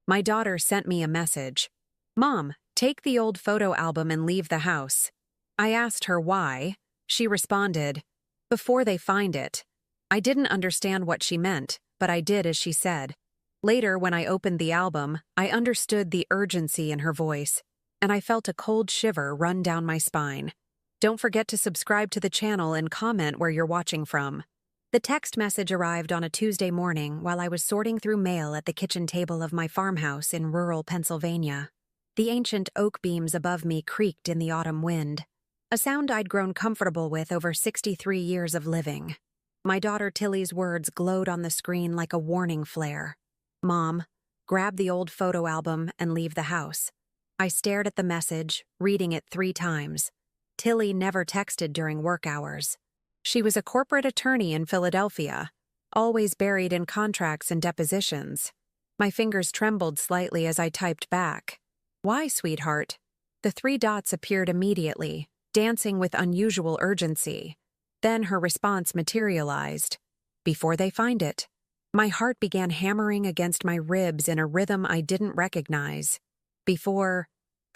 My daughter sent me a message. "Mom, take the old photo album and leave the house." I asked her why. She responded, "Before they find it." I didn't understand what she meant, but I did as she said. Later, when I opened the album, I understood the urgency in her voice, and I felt a cold shiver run down my spine. Don't forget to subscribe to the channel and comment where you're watching from. The text message arrived on a Tuesday morning while I was sorting through mail at the kitchen table of my farmhouse in rural Pennsylvania. The ancient oak beams above me creaked in the autumn wind, a sound I'd grown comfortable with over 63 years of living. My daughter Tilly's words glowed on the screen like a warning flare. "Mom, grab the old photo album and leave the house." I stared at the message, reading it 3 times. Tilly never texted during work hours. She was a corporate attorney in Philadelphia, always buried in contracts and depositions. My fingers trembled slightly as I typed back. "Why, sweetheart?" The 3 dots appeared immediately, dancing with unusual urgency. Then her response materialized. "Before they find it." My heart began hammering against my ribs in a rhythm I didn't recognize. Before...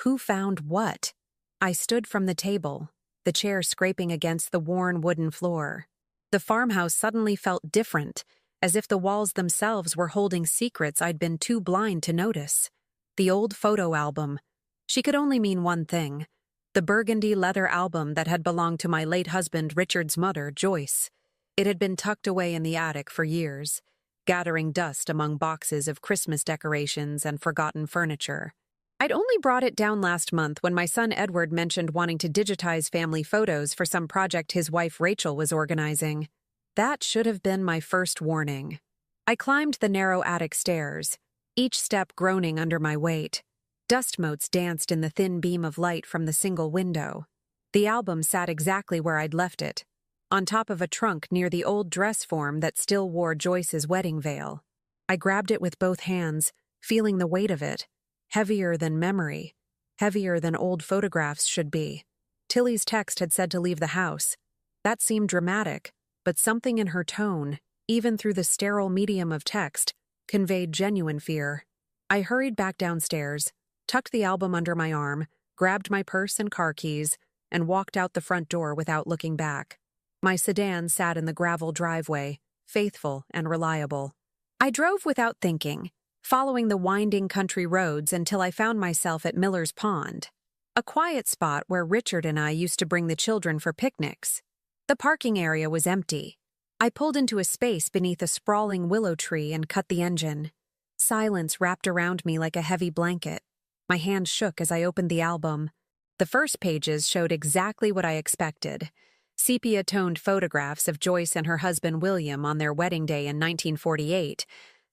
Who found what? I stood from the table, the chair scraping against the worn wooden floor. The farmhouse suddenly felt different, as if the walls themselves were holding secrets I'd been too blind to notice. The old photo album. She could only mean one thing. The burgundy leather album that had belonged to my late husband Richard's mother, Joyce. It had been tucked away in the attic for years, gathering dust among boxes of Christmas decorations and forgotten furniture. I'd only brought it down last month when my son Edward mentioned wanting to digitize family photos for some project his wife Rachel was organizing. That should have been my first warning. I climbed the narrow attic stairs, each step groaning under my weight. Dust motes danced in the thin beam of light from the single window. The album sat exactly where I'd left it, on top of a trunk near the old dress form that still wore Joyce's wedding veil. I grabbed it with both hands, feeling the weight of it. Heavier than memory, heavier than old photographs should be. Tilly's text had said to leave the house. That seemed dramatic, but something in her tone, even through the sterile medium of text, conveyed genuine fear. I hurried back downstairs, tucked the album under my arm, grabbed my purse and car keys, and walked out the front door without looking back. My sedan sat in the gravel driveway, faithful and reliable. I drove without thinking, following the winding country roads until I found myself at Miller's Pond, a quiet spot where Richard and I used to bring the children for picnics. The parking area was empty. I pulled into a space beneath a sprawling willow tree and cut the engine. Silence wrapped around me like a heavy blanket. My hand shook as I opened the album. The first pages showed exactly what I expected. Sepia-toned photographs of Joyce and her husband William on their wedding day in 1948,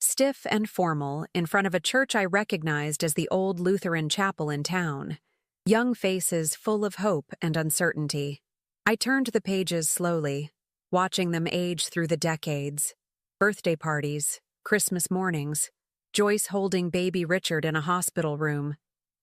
stiff and formal, in front of a church I recognized as the old Lutheran chapel in town. Young faces full of hope and uncertainty. I turned the pages slowly, watching them age through the decades. Birthday parties, Christmas mornings, Joyce holding baby Richard in a hospital room.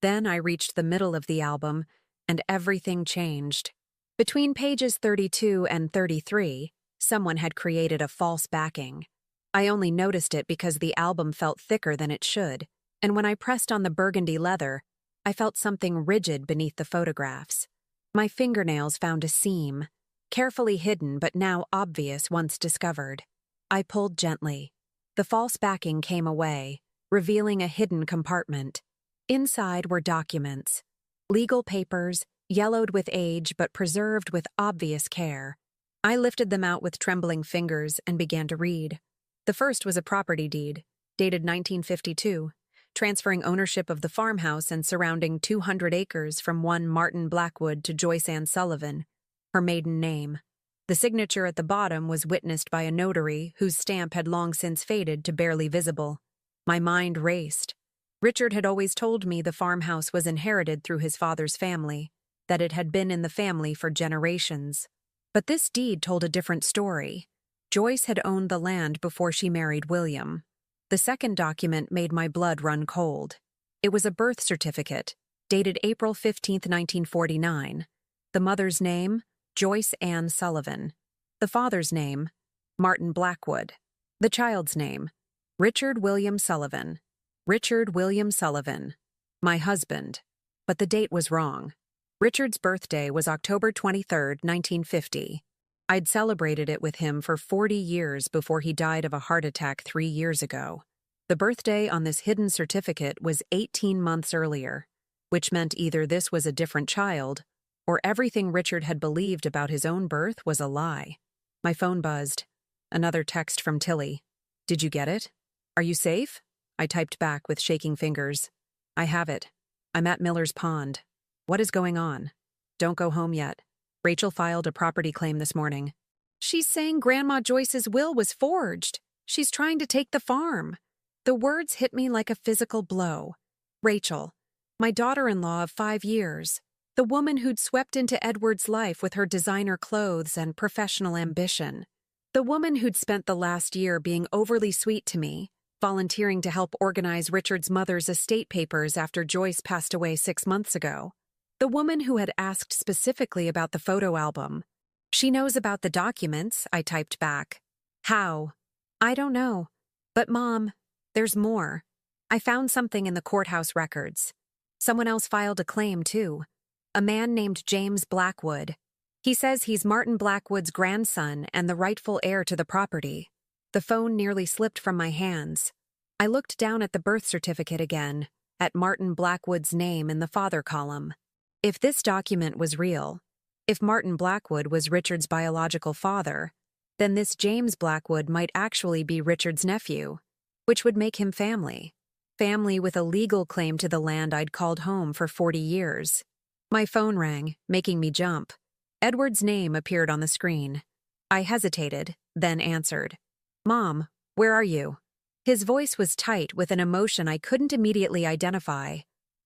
Then I reached the middle of the album, and everything changed. Between pages 32 and 33, someone had created a false backing. I only noticed it because the album felt thicker than it should, and when I pressed on the burgundy leather, I felt something rigid beneath the photographs. My fingernails found a seam, carefully hidden but now obvious once discovered. I pulled gently. The false backing came away, revealing a hidden compartment. Inside were documents, legal papers, yellowed with age but preserved with obvious care. I lifted them out with trembling fingers and began to read. The first was a property deed, dated 1952, transferring ownership of the farmhouse and surrounding 200 acres from one Martin Blackwood to Joyce Ann Sullivan, her maiden name. The signature at the bottom was witnessed by a notary whose stamp had long since faded to barely visible. My mind raced. Richard had always told me the farmhouse was inherited through his father's family, that it had been in the family for generations. But this deed told a different story. Joyce had owned the land before she married William. The second document made my blood run cold. It was a birth certificate, dated April 15, 1949. The mother's name, Joyce Ann Sullivan. The father's name, Martin Blackwood. The child's name, Richard William Sullivan. Richard William Sullivan. My husband. But the date was wrong. Richard's birthday was October 23, 1950. I'd celebrated it with him for 40 years before he died of a heart attack 3 years ago. The birthday on this hidden certificate was 18 months earlier, which meant either this was a different child, or everything Richard had believed about his own birth was a lie. My phone buzzed. Another text from Tilly. Did you get it? Are you safe? I typed back with shaking fingers. I have it. I'm at Miller's Pond. What is going on? Don't go home yet. Rachel filed a property claim this morning. She's saying Grandma Joyce's will was forged. She's trying to take the farm. The words hit me like a physical blow. Rachel, my daughter-in-law of 5 years, the woman who'd swept into Edward's life with her designer clothes and professional ambition, the woman who'd spent the last year being overly sweet to me, volunteering to help organize Richard's mother's estate papers after Joyce passed away 6 months ago. The woman who had asked specifically about the photo album. She knows about the documents, I typed back. How? I don't know. But Mom, there's more. I found something in the courthouse records. Someone else filed a claim, too. A man named James Blackwood. He says he's Martin Blackwood's grandson and the rightful heir to the property. The phone nearly slipped from my hands. I looked down at the birth certificate again, at Martin Blackwood's name in the father column. If this document was real, if Martin Blackwood was Richard's biological father, then this James Blackwood might actually be Richard's nephew, which would make him family. Family with a legal claim to the land I'd called home for 40 years. My phone rang, making me jump. Edward's name appeared on the screen. I hesitated, then answered. Mom, where are you? His voice was tight with an emotion I couldn't immediately identify.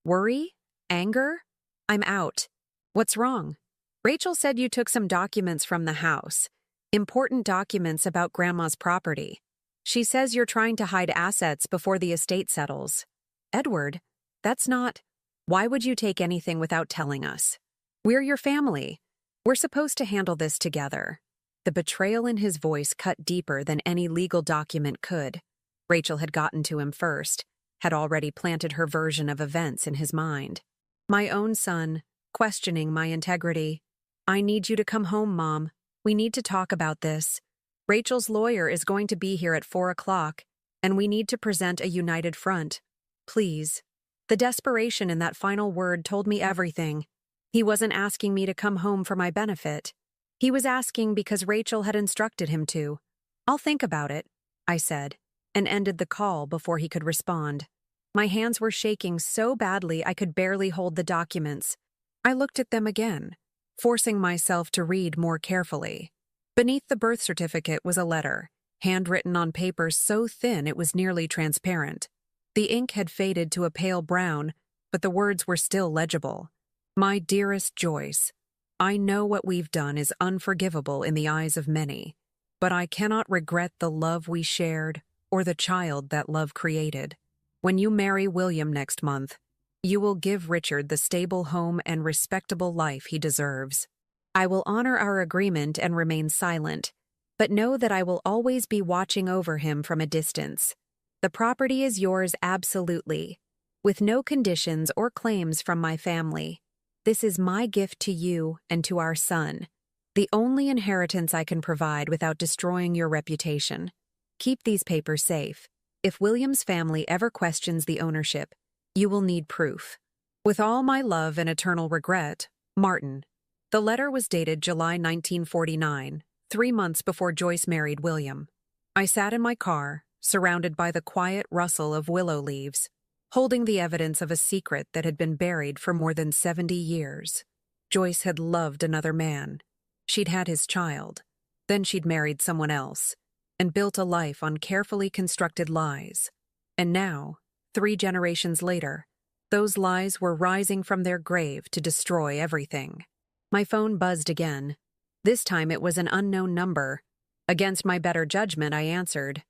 Worry? Anger? I'm out. What's wrong? Rachel said you took some documents from the house. Important documents about Grandma's property. She says you're trying to hide assets before the estate settles. Edward, that's not... Why would you take anything without telling us? We're your family. We're supposed to handle this together. The betrayal in his voice cut deeper than any legal document could. Rachel had gotten to him first, had already planted her version of events in his mind. My own son, questioning my integrity. I need you to come home, Mom. We need to talk about this. Rachel's lawyer is going to be here at 4 o'clock, and we need to present a united front. Please. The desperation in that final word told me everything. He wasn't asking me to come home for my benefit. He was asking because Rachel had instructed him to. I'll think about it, I said, and ended the call before he could respond. My hands were shaking so badly I could barely hold the documents. I looked at them again, forcing myself to read more carefully. Beneath the birth certificate was a letter, handwritten on paper so thin it was nearly transparent. The ink had faded to a pale brown, but the words were still legible. My dearest Joyce, I know what we've done is unforgivable in the eyes of many, but I cannot regret the love we shared or the child that love created. When you marry William next month, you will give Richard the stable home and respectable life he deserves. I will honor our agreement and remain silent, but know that I will always be watching over him from a distance. The property is yours absolutely, with no conditions or claims from my family. This is my gift to you and to our son, the only inheritance I can provide without destroying your reputation. Keep these papers safe. If William's family ever questions the ownership, you will need proof. With all my love and eternal regret, Martin. The letter was dated July 1949, 3 months before Joyce married William. I sat in my car, surrounded by the quiet rustle of willow leaves, holding the evidence of a secret that had been buried for more than 70 years. Joyce had loved another man. She'd had his child. Then she'd married someone else, and built a life on carefully constructed lies. And now, 3 generations later, those lies were rising from their grave to destroy everything. My phone buzzed again. This time it was an unknown number. Against my better judgment, I answered.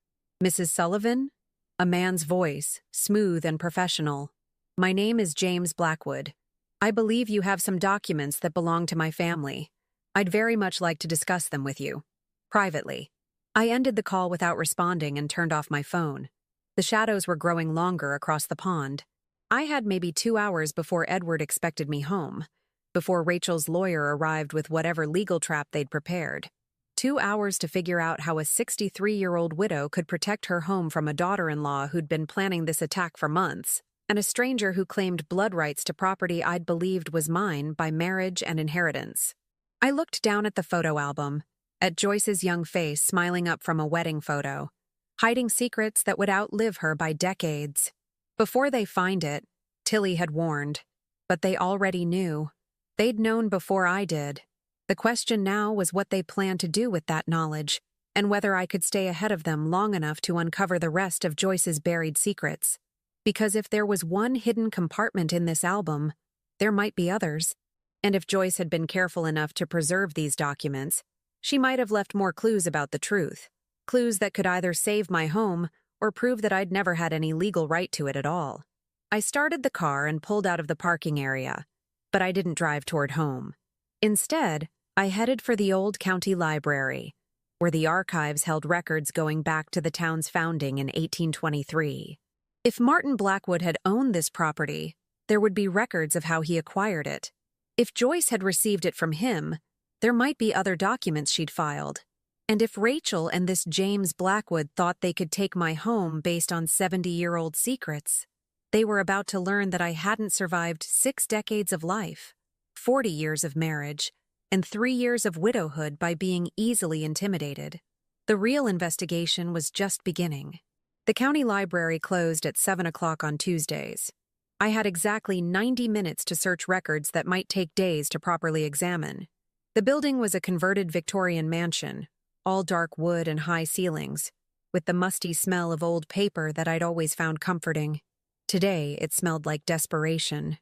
Mrs. Sullivan? A man's voice, smooth and professional. My name is James Blackwood. I believe you have some documents that belong to my family. I'd very much like to discuss them with you. Privately. I ended the call without responding and turned off my phone. The The shadows were growing longer across the pond. I had maybe 2 hours before Edward expected me home, before Rachel's lawyer arrived with whatever legal trap they'd prepared. 2 hours to figure out how a 63-year-old widow could protect her home from a daughter-in-law who'd been planning this attack for months, and a stranger who claimed blood rights to property I'd believed was mine by marriage and inheritance. I looked down at the photo album, at Joyce's young face smiling up from a wedding photo, hiding secrets that would outlive her by decades. Before they find it, Tilly had warned, but they already knew. They'd known before I did. The question now was what they planned to do with that knowledge, and whether I could stay ahead of them long enough to uncover the rest of Joyce's buried secrets. Because if there was one hidden compartment in this album, there might be others. And if Joyce had been careful enough to preserve these documents, she might have left more clues about the truth. Clues that could either save my home or prove that I'd never had any legal right to it at all. I started the car and pulled out of the parking area, but I didn't drive toward home. Instead, I headed for the old county library, where the archives held records going back to the town's founding in 1823. If Martin Blackwood had owned this property, there would be records of how he acquired it. If Joyce had received it from him, there might be other documents she'd filed. And if Rachel and this James Blackwood thought they could take my home based on 70-year-old secrets, they were about to learn that I hadn't survived 6 decades of life, 40 years of marriage, and 3 years of widowhood by being easily intimidated. The real investigation was just beginning. The county library closed at 7 o'clock on Tuesdays. I had exactly 90 minutes to search records that might take days to properly examine. The building was a converted Victorian mansion, all dark wood and high ceilings, with the musty smell of old paper that I'd always found comforting. Today, it smelled like desperation.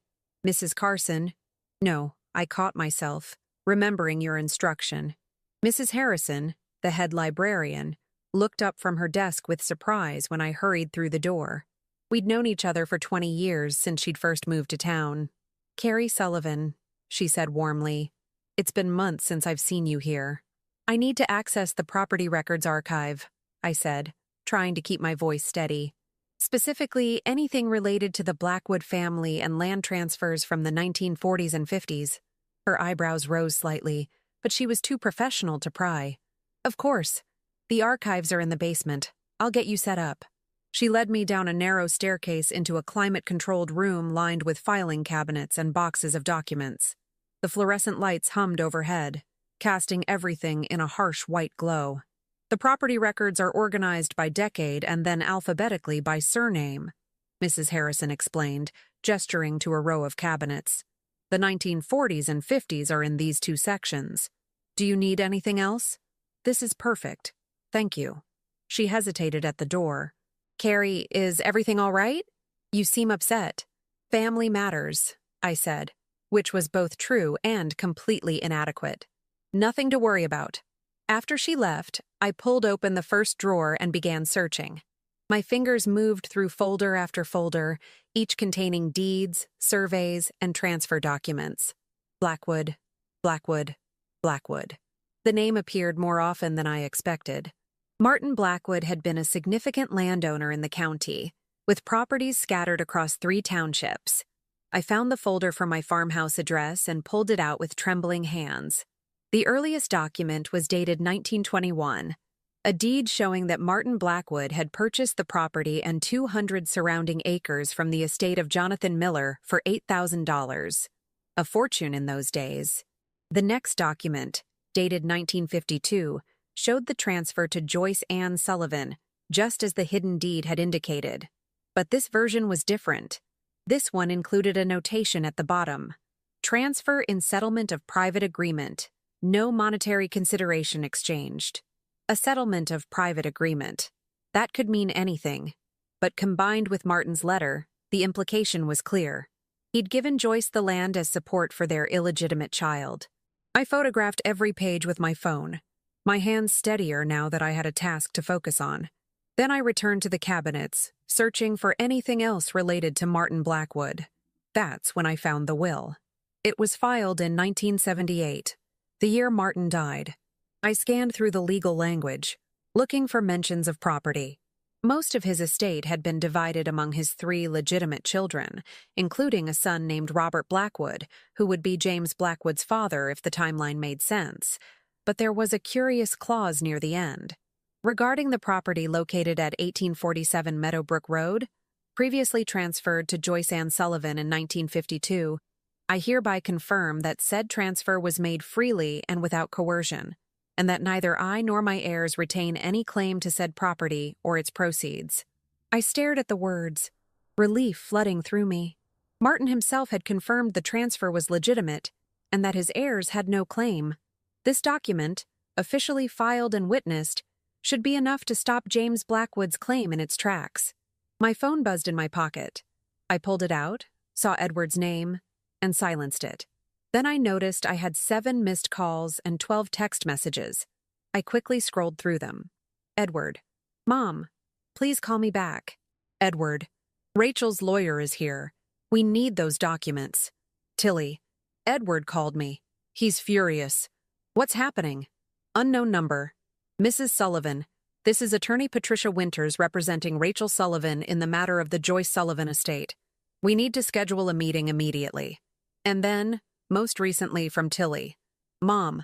Mrs. Carson, no, I caught myself, remembering your instruction. Mrs. Harrison, the head librarian, looked up from her desk with surprise when I hurried through the door. We'd known each other for 20 years since she'd first moved to town. "Carrie Sullivan," she said warmly. "It's been months since I've seen you here." "I need to access the property records archive," I said, trying to keep my voice steady. "Specifically, anything related to the Blackwood family and land transfers from the 1940s and 50s. Her eyebrows rose slightly, but she was too professional to pry. "Of course. The archives are in the basement. I'll get you set up." She led me down a narrow staircase into a climate-controlled room lined with filing cabinets and boxes of documents. The fluorescent lights hummed overhead, casting everything in a harsh white glow. "The property records are organized by decade and then alphabetically by surname," Mrs. Harrison explained, gesturing to a row of cabinets. "The 1940s and 50s are in these 2 sections. Do you need anything else?" "This is perfect. Thank you." She hesitated at the door. "Carrie, is everything all right? You seem upset." "Family matters," I said, which was both true and completely inadequate. "Nothing to worry about." After she left, I pulled open the first drawer and began searching. My fingers moved through folder after folder, each containing deeds, surveys, and transfer documents. Blackwood, Blackwood, Blackwood. The name appeared more often than I expected. Martin Blackwood had been a significant landowner in the county, with properties scattered across 3 townships. I found the folder for my farmhouse address and pulled it out with trembling hands. The earliest document was dated 1921, a deed showing that Martin Blackwood had purchased the property and 200 surrounding acres from the estate of Jonathan Miller for $8,000, a fortune in those days. The next document, dated 1952, showed the transfer to Joyce Ann Sullivan, just as the hidden deed had indicated. But this version was different. This one included a notation at the bottom: "Transfer in settlement of private agreement. No monetary consideration exchanged." A settlement of private agreement. That could mean anything. But combined with Martin's letter, the implication was clear. He'd given Joyce the land as support for their illegitimate child. I photographed every page with my phone, my hands steadier now that I had a task to focus on. Then I returned to the cabinets, searching for anything else related to Martin Blackwood. That's when I found the will. It was filed in 1978, the year Martin died. I scanned through the legal language, looking for mentions of property. Most of his estate had been divided among his 3 legitimate children, including a son named Robert Blackwood, who would be James Blackwood's father if the timeline made sense. But there was a curious clause near the end. Regarding the property located at 1847 Meadowbrook Road, previously transferred to Joyce Ann Sullivan in 1952, I hereby confirm that said transfer was made freely and without coercion, and that neither I nor my heirs retain any claim to said property or its proceeds. I stared at the words, relief flooding through me. Martin himself had confirmed the transfer was legitimate, and that his heirs had no claim. This document, officially filed and witnessed, should be enough to stop James Blackwood's claim in its tracks. My phone buzzed in my pocket. I pulled it out, saw Edward's name, and silenced it. Then I noticed I had 7 missed calls and 12 text messages. I quickly scrolled through them. Edward: Mom, please call me back. Edward: Rachel's lawyer is here. We need those documents. Tilly: Edward called me. He's furious. What's happening? Unknown number. Mrs. Sullivan: This is Attorney Patricia Winters representing Rachel Sullivan in the matter of the Joyce Sullivan estate. We need to schedule a meeting immediately. And then, most recently from Tilly: Mom,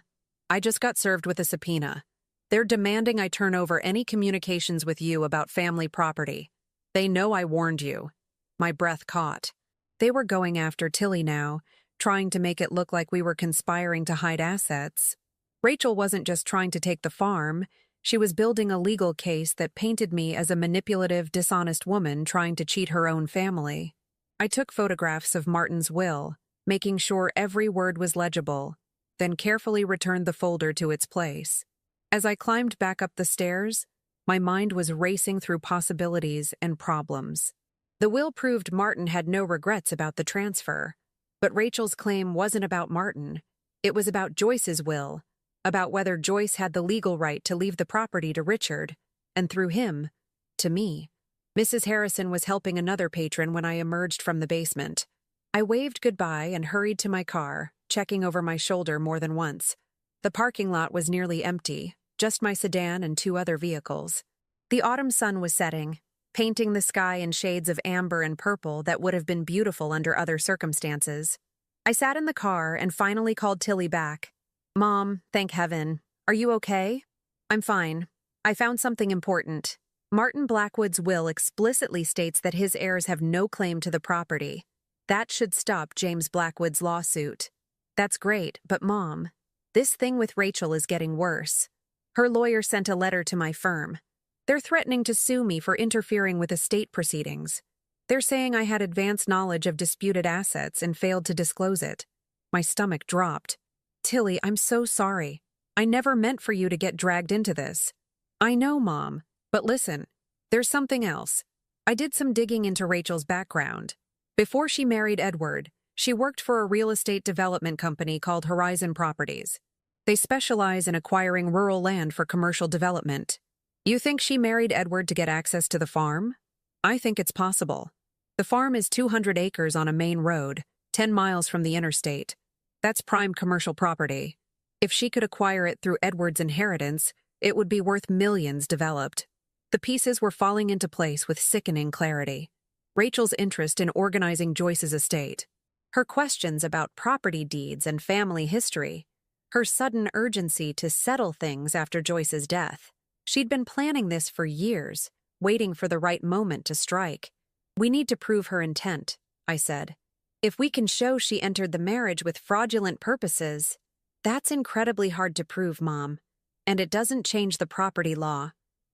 I just got served with a subpoena. They're demanding I turn over any communications with you about family property. They know I warned you. My breath caught. They were going after Tilly now, trying to make it look like we were conspiring to hide assets. Rachel wasn't just trying to take the farm. She was building a legal case that painted me as a manipulative, dishonest woman trying to cheat her own family. I took photographs of Martin's will, making sure every word was legible, then carefully returned the folder to its place. As I climbed back up the stairs, my mind was racing through possibilities and problems. The will proved Martin had no regrets about the transfer, but Rachel's claim wasn't about Martin. It was about Joyce's will, about whether Joyce had the legal right to leave the property to Richard, and through him, to me. Mrs. Harrison was helping another patron when I emerged from the basement. I waved goodbye and hurried to my car, checking over my shoulder more than once. The parking lot was nearly empty, just my sedan and 2 other vehicles. The autumn sun was setting, painting the sky in shades of amber and purple that would have been beautiful under other circumstances. I sat in the car and finally called Tilly back. Mom, thank heaven. Are you okay? I'm fine. I found something important. Martin Blackwood's will explicitly states that his heirs have no claim to the property. That should stop James Blackwood's lawsuit. That's great, but Mom, this thing with Rachel is getting worse. Her lawyer sent a letter to my firm. They're threatening to sue me for interfering with estate proceedings. They're saying I had advanced knowledge of disputed assets and failed to disclose it. My stomach dropped. Tilly, I'm so sorry. I never meant for you to get dragged into this. I know, Mom, but listen, there's something else. I did some digging into Rachel's background. Before she married Edward, she worked for a real estate development company called Horizon Properties. They specialize in acquiring rural land for commercial development. You think she married Edward to get access to the farm? I think it's possible. The farm is 200 acres on a main road, 10 miles from the interstate. That's prime commercial property. If she could acquire it through Edward's inheritance, it would be worth millions developed. The pieces were falling into place with sickening clarity. Rachel's interest in organizing Joyce's estate, her questions about property deeds and family history, her sudden urgency to settle things after Joyce's death. She'd been planning this for years, waiting for the right moment to strike. We need to prove her intent, I said. If we can show she entered the marriage with fraudulent purposes, that's incredibly hard to prove, Mom. And it doesn't change the property law.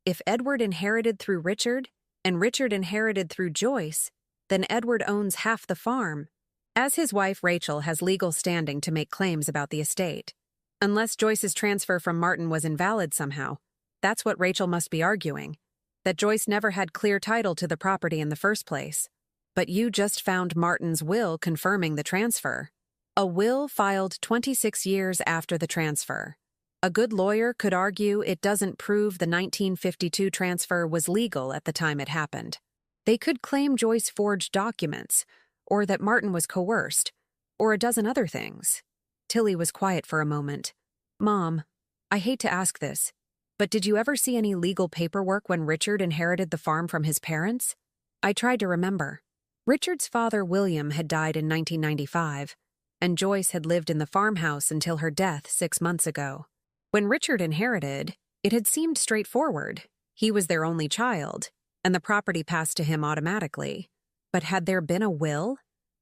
If Edward inherited through Richard, and Richard inherited through Joyce, then Edward owns half the farm. As his wife, Rachel has legal standing to make claims about the estate. Unless Joyce's transfer from Martin was invalid somehow, that's what Rachel must be arguing, that Joyce never had clear title to the property in the first place. But you just found Martin's will confirming the transfer. A will filed 26 years after the transfer. A good lawyer could argue it doesn't prove the 1952 transfer was legal at the time it happened. They could claim Joyce forged documents, or that Martin was coerced, or a dozen other things. Tilly was quiet for a moment. Mom, I hate to ask this, But did you ever see any legal paperwork when Richard inherited the farm from his parents? I tried to remember. Richard's father, William, had died in 1995, and Joyce had lived in the farmhouse until her death 6 months ago. When Richard inherited, it had seemed straightforward. He was their only child, and the property passed to him automatically. But had there been a will?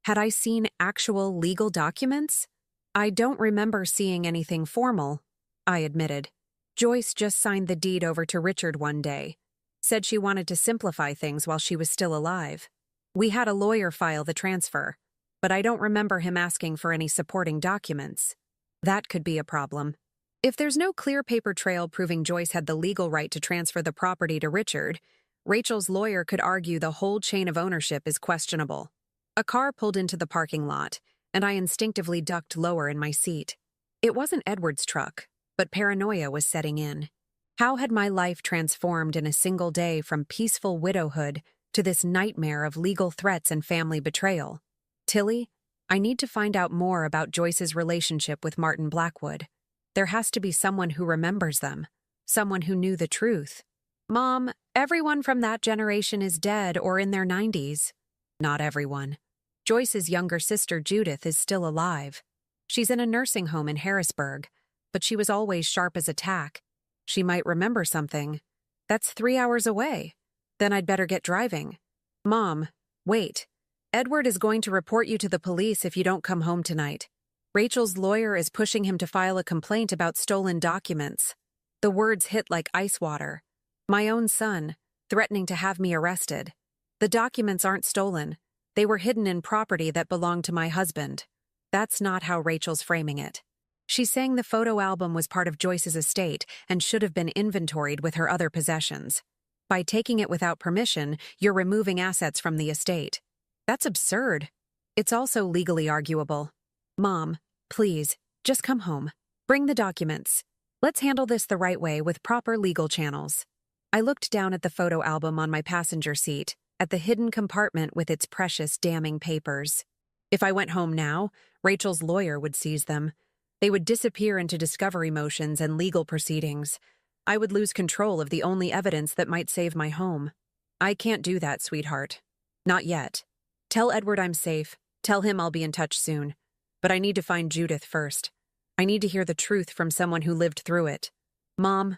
Had I seen actual legal documents? I don't remember seeing anything formal, I admitted. Joyce just signed the deed over to Richard one day. Said she wanted to simplify things while she was still alive. We had a lawyer file the transfer, but I don't remember him asking for any supporting documents. That could be a problem. If there's no clear paper trail proving Joyce had the legal right to transfer the property to Richard, Rachel's lawyer could argue the whole chain of ownership is questionable. A car pulled into the parking lot, and I instinctively ducked lower in my seat. It wasn't Edward's truck, but paranoia was setting in. How had my life transformed in a single day from peaceful widowhood to this nightmare of legal threats and family betrayal? Tilly, I need to find out more about Joyce's relationship with Martin Blackwood. There has to be someone who remembers them, someone who knew the truth. Mom, everyone from that generation is dead or in their 90s. Not everyone. Joyce's younger sister Judith is still alive. She's in a nursing home in Harrisburg, but she was always sharp as a tack. She might remember something. That's 3 hours away. Then I'd better get driving. Mom, wait. Edward is going to report you to the police if you don't come home tonight. Rachel's lawyer is pushing him to file a complaint about stolen documents. The words hit like ice water. My own son, threatening to have me arrested. The documents aren't stolen. They were hidden in property that belonged to my husband. That's not how Rachel's framing it. She's saying the photo album was part of Joyce's estate and should have been inventoried with her other possessions. By taking it without permission, you're removing assets from the estate. That's absurd. It's also legally arguable. Mom, please, just come home. Bring the documents. Let's handle this the right way with proper legal channels. I looked down at the photo album on my passenger seat, at the hidden compartment with its precious damning papers. If I went home now, Rachel's lawyer would seize them. They would disappear into discovery motions and legal proceedings. I would lose control of the only evidence that might save my home. I can't do that, sweetheart. Not yet. Tell Edward I'm safe. Tell him I'll be in touch soon. But I need to find Judith first. I need to hear the truth from someone who lived through it. Mom,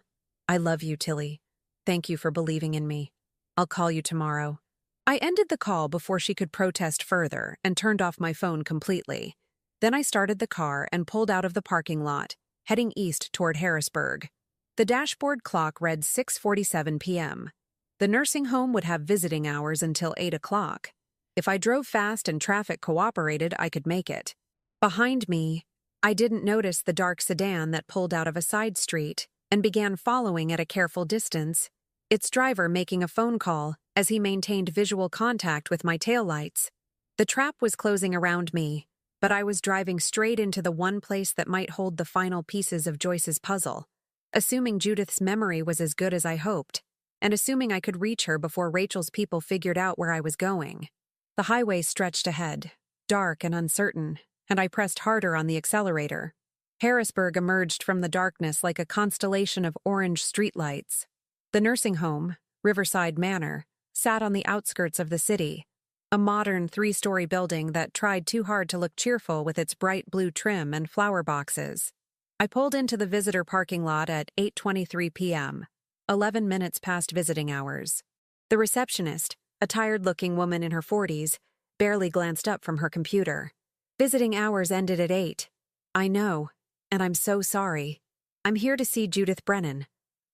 I love you, Tilly. Thank you for believing in me. I'll call you tomorrow. I ended the call before she could protest further and turned off my phone completely. Then I started the car and pulled out of the parking lot, heading east toward Harrisburg. The dashboard clock read 6:47 p.m. The nursing home would have visiting hours until 8 o'clock. If I drove fast and traffic cooperated, I could make it. Behind me, I didn't notice the dark sedan that pulled out of a side street and began following at a careful distance, its driver making a phone call as he maintained visual contact with my taillights. The trap was closing around me, but I was driving straight into the one place that might hold the final pieces of Joyce's puzzle. Assuming Judith's memory was as good as I hoped, and assuming I could reach her before Rachel's people figured out where I was going. The highway stretched ahead, dark and uncertain, and I pressed harder on the accelerator. Harrisburg emerged from the darkness like a constellation of orange streetlights. The nursing home, Riverside Manor, sat on the outskirts of the city, a modern 3-story building that tried too hard to look cheerful with its bright blue trim and flower boxes. I pulled into the visitor parking lot at 8:23 p.m., 11 minutes past visiting hours. The receptionist, a tired-looking woman in her 40s, barely glanced up from her computer. Visiting hours ended at 8. I know, and I'm so sorry. I'm here to see Judith Brennan.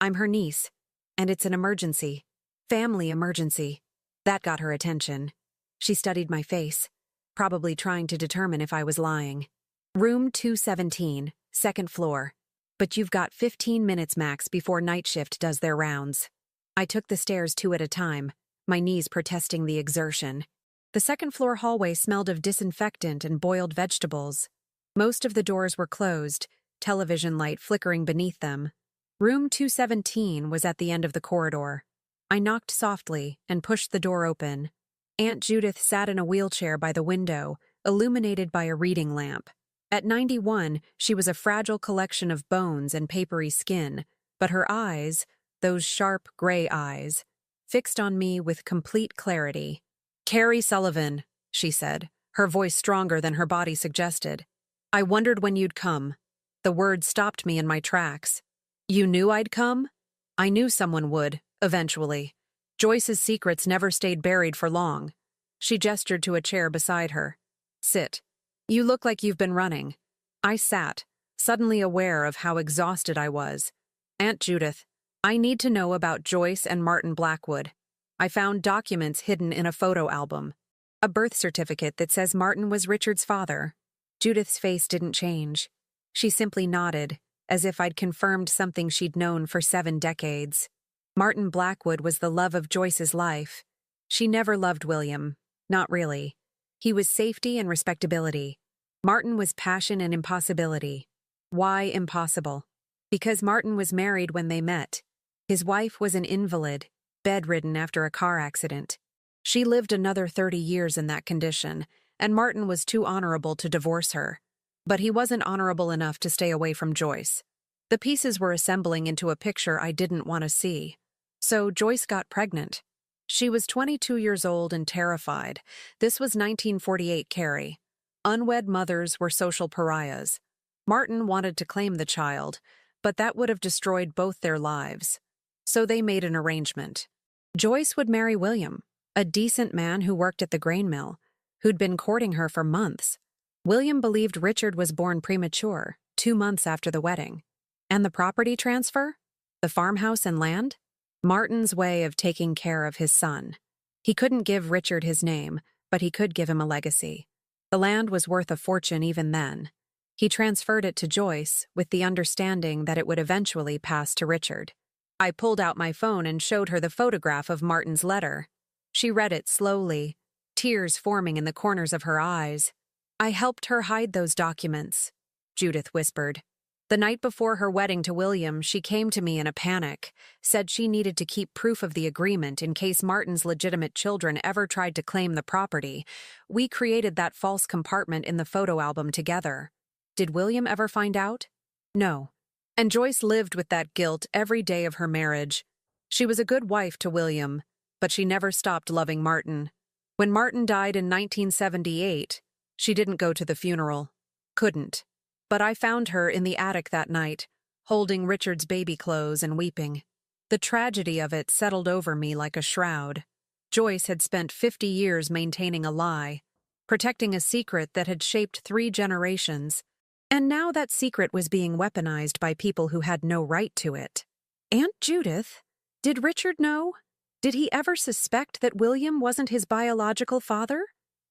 I'm her niece, and it's an emergency. Family emergency. That got her attention. She studied my face, probably trying to determine if I was lying. Room 217, second floor. But you've got 15 minutes max before night shift does their rounds. I took the stairs 2 at a time, my knees protesting the exertion. The second-floor hallway smelled of disinfectant and boiled vegetables. Most of the doors were closed, television light flickering beneath them. Room 217 was at the end of the corridor. I knocked softly and pushed the door open. Aunt Judith sat in a wheelchair by the window, illuminated by a reading lamp. At 91, she was a fragile collection of bones and papery skin, but her eyes, those sharp gray eyes, fixed on me with complete clarity. "Carrie Sullivan," she said, her voice stronger than her body suggested. "I wondered when you'd come." The word stopped me in my tracks. "You knew I'd come?" "I knew someone would, eventually. Joyce's secrets never stayed buried for long." She gestured to a chair beside her. "Sit. You look like you've been running." I sat, suddenly aware of how exhausted I was. "Aunt Judith, I need to know about Joyce and Martin Blackwood. I found documents hidden in a photo album. A birth certificate that says Martin was Richard's father." Judith's face didn't change. She simply nodded, as if I'd confirmed something she'd known for 7 decades. Martin Blackwood was the love of Joyce's life. She never loved William. Not really. He was safety and respectability. Martin was passion and impossibility. Why impossible? Because Martin was married when they met. His wife was an invalid, bedridden after a car accident. She lived another 30 years in that condition, and Martin was too honorable to divorce her. But he wasn't honorable enough to stay away from Joyce. The pieces were assembling into a picture I didn't want to see. So Joyce got pregnant. She was 22 years old and terrified. This was 1948 Carrie. Unwed mothers were social pariahs. Martin wanted to claim the child, but that would have destroyed both their lives. So they made an arrangement. Joyce would marry William, a decent man who worked at the grain mill, who'd been courting her for months. William believed Richard was born premature, 2 months after the wedding. And the property transfer? The farmhouse and land? Martin's way of taking care of his son. He couldn't give Richard his name, but he could give him a legacy. The land was worth a fortune even then. He transferred it to Joyce with the understanding that it would eventually pass to Richard. I pulled out my phone and showed her the photograph of Martin's letter. She read it slowly, tears forming in the corners of her eyes. "I helped her hide those documents," Judith whispered. "The night before her wedding to William, she came to me in a panic, said she needed to keep proof of the agreement in case Martin's legitimate children ever tried to claim the property. We created that false compartment in the photo album together. Did William ever find out? No. And Joyce lived with that guilt every day of her marriage. She was a good wife to William, but she never stopped loving Martin. When Martin died in 1978, she didn't go to the funeral. Couldn't. But I found her in the attic that night, holding Richard's baby clothes and weeping. The tragedy of it settled over me like a shroud. Joyce had spent 50 years maintaining a lie, protecting a secret that had shaped 3 generations, and now that secret was being weaponized by people who had no right to it. Aunt Judith, did Richard know? Did he ever suspect that William wasn't his biological father?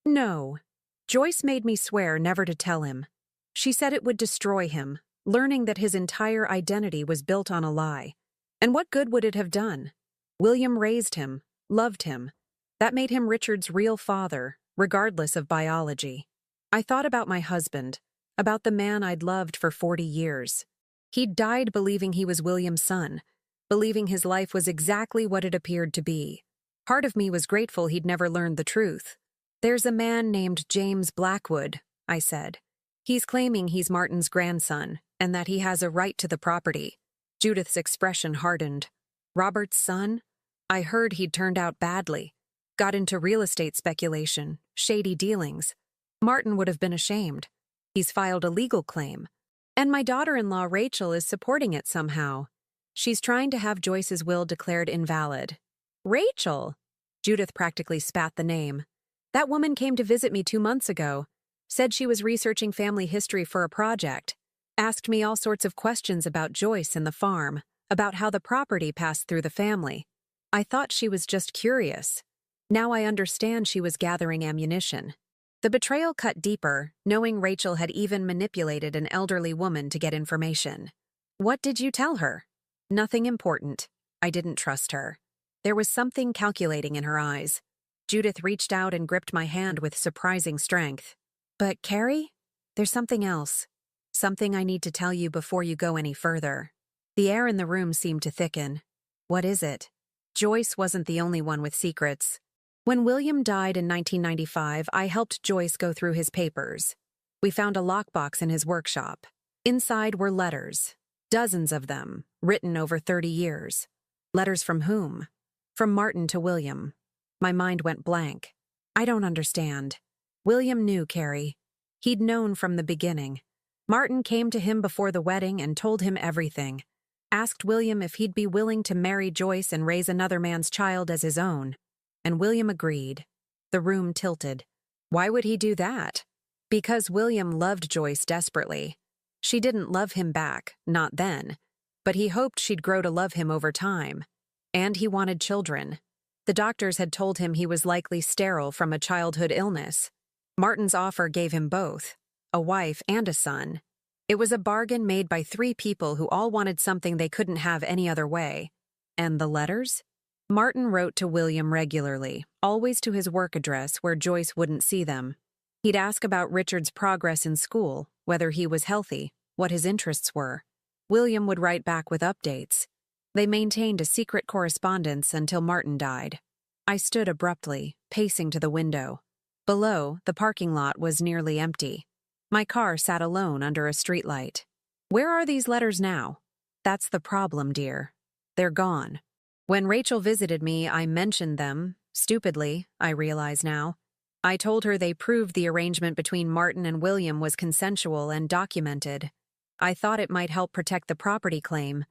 No. Joyce made me swear never to tell him. She said it would destroy him, learning that his entire identity was built on a lie. And what good would it have done? William raised him, loved him. That made him Richard's real father, regardless of biology. I thought about my husband, about the man I'd loved for 40 years. He'd died believing he was William's son, believing his life was exactly what it appeared to be. Part of me was grateful he'd never learned the truth. "There's a man named James Blackwood," I said. "He's claiming he's Martin's grandson, and that he has a right to the property." Judith's expression hardened. "Robert's son? I heard he'd turned out badly. Got into real estate speculation, shady dealings. Martin would have been ashamed. He's filed a legal claim. And my daughter-in-law Rachel is supporting it somehow. She's trying to have Joyce's will declared invalid." "Rachel?" Judith practically spat the name. "That woman came to visit me 2 months ago. Said she was researching family history for a project. Asked me all sorts of questions about Joyce and the farm, about how the property passed through the family. I thought she was just curious. Now I understand she was gathering ammunition." The betrayal cut deeper, knowing Rachel had even manipulated an elderly woman to get information. "What did you tell her?" "Nothing important. I didn't trust her." There was something calculating in her eyes. Judith reached out and gripped my hand with surprising strength. "But Carrie, there's something else. Something I need to tell you before you go any further." The air in the room seemed to thicken. "What is it?" Joyce wasn't the only one with secrets. When William died in 1995, I helped Joyce go through his papers. We found a lockbox in his workshop. Inside were letters. Dozens of them, written over 30 years. Letters from whom? From Martin to William. My mind went blank. I don't understand. William knew Carrie. He'd known from the beginning. Martin came to him before the wedding and told him everything. Asked William if he'd be willing to marry Joyce and raise another man's child as his own. And William agreed. The room tilted. Why would he do that? Because William loved Joyce desperately. She didn't love him back, not then. But he hoped she'd grow to love him over time. And he wanted children. The doctors had told him he was likely sterile from a childhood illness. Martin's offer gave him both, a wife and a son. It was a bargain made by 3 people who all wanted something they couldn't have any other way. And the letters? Martin wrote to William regularly, always to his work address where Joyce wouldn't see them. He'd ask about Richard's progress in school, whether he was healthy, what his interests were. William would write back with updates. They maintained a secret correspondence until Martin died. I stood abruptly, pacing to the window. Below, the parking lot was nearly empty. My car sat alone under a streetlight. Where are these letters now? That's the problem, dear. They're gone. When Rachel visited me, I mentioned them. Stupidly, I realize now. I told her they proved the arrangement between Martin and William was consensual and documented. I thought it might help protect the property claim,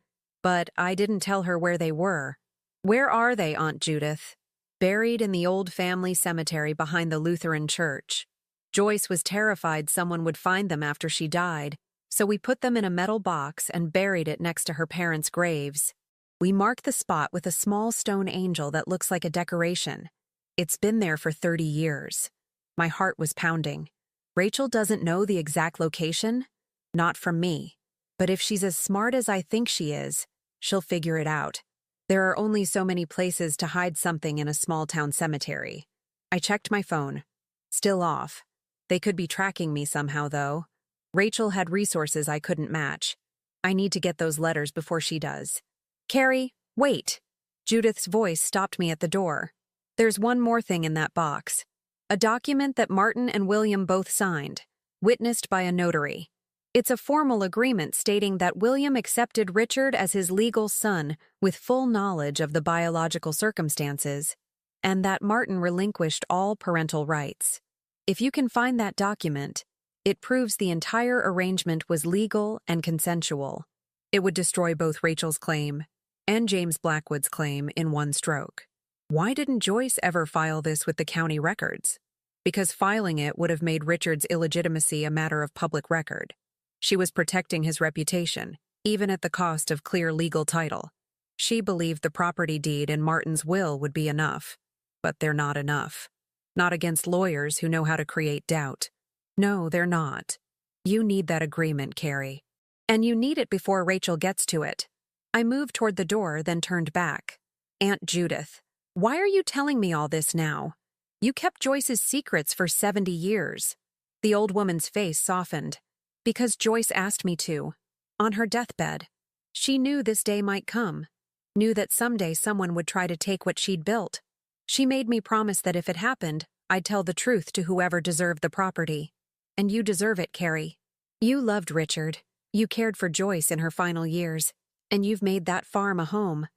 but I didn't tell her where they were. Where are they, Aunt Judith? Buried in the old family cemetery behind the Lutheran church. Joyce was terrified someone would find them after she died, so we put them in a metal box and buried it next to her parents' graves. We marked the spot with a small stone angel that looks like a decoration. It's been there for 30 years. My heart was pounding. Rachel doesn't know the exact location? Not from me. But if she's as smart as I think she is, she'll figure it out. There are only so many places to hide something in a small-town cemetery. I checked my phone. Still off. They could be tracking me somehow, though. Rachel had resources I couldn't match. I need to get those letters before she does. Carrie, wait. Judith's voice stopped me at the door. There's one more thing in that box. A document that Martin and William both signed, witnessed by a notary. It's a formal agreement stating that William accepted Richard as his legal son with full knowledge of the biological circumstances, and that Martin relinquished all parental rights. If you can find that document, it proves the entire arrangement was legal and consensual. It would destroy both Rachel's claim and James Blackwood's claim in one stroke. Why didn't Joyce ever file this with the county records? Because filing it would have made Richard's illegitimacy a matter of public record. She was protecting his reputation, even at the cost of clear legal title. She believed the property deed and Martin's will would be enough. But they're not enough. Not against lawyers who know how to create doubt. No, they're not. You need that agreement, Carrie. And you need it before Rachel gets to it. I moved toward the door, then turned back. Aunt Judith, why are you telling me all this now? You kept Joyce's secrets for 70 years. The old woman's face softened. Because Joyce asked me to. On her deathbed. She knew this day might come. Knew that someday someone would try to take what she'd built. She made me promise that if it happened, I'd tell the truth to whoever deserved the property. And you deserve it, Carrie. You loved Richard. You cared for Joyce in her final years. And you've made that farm a home.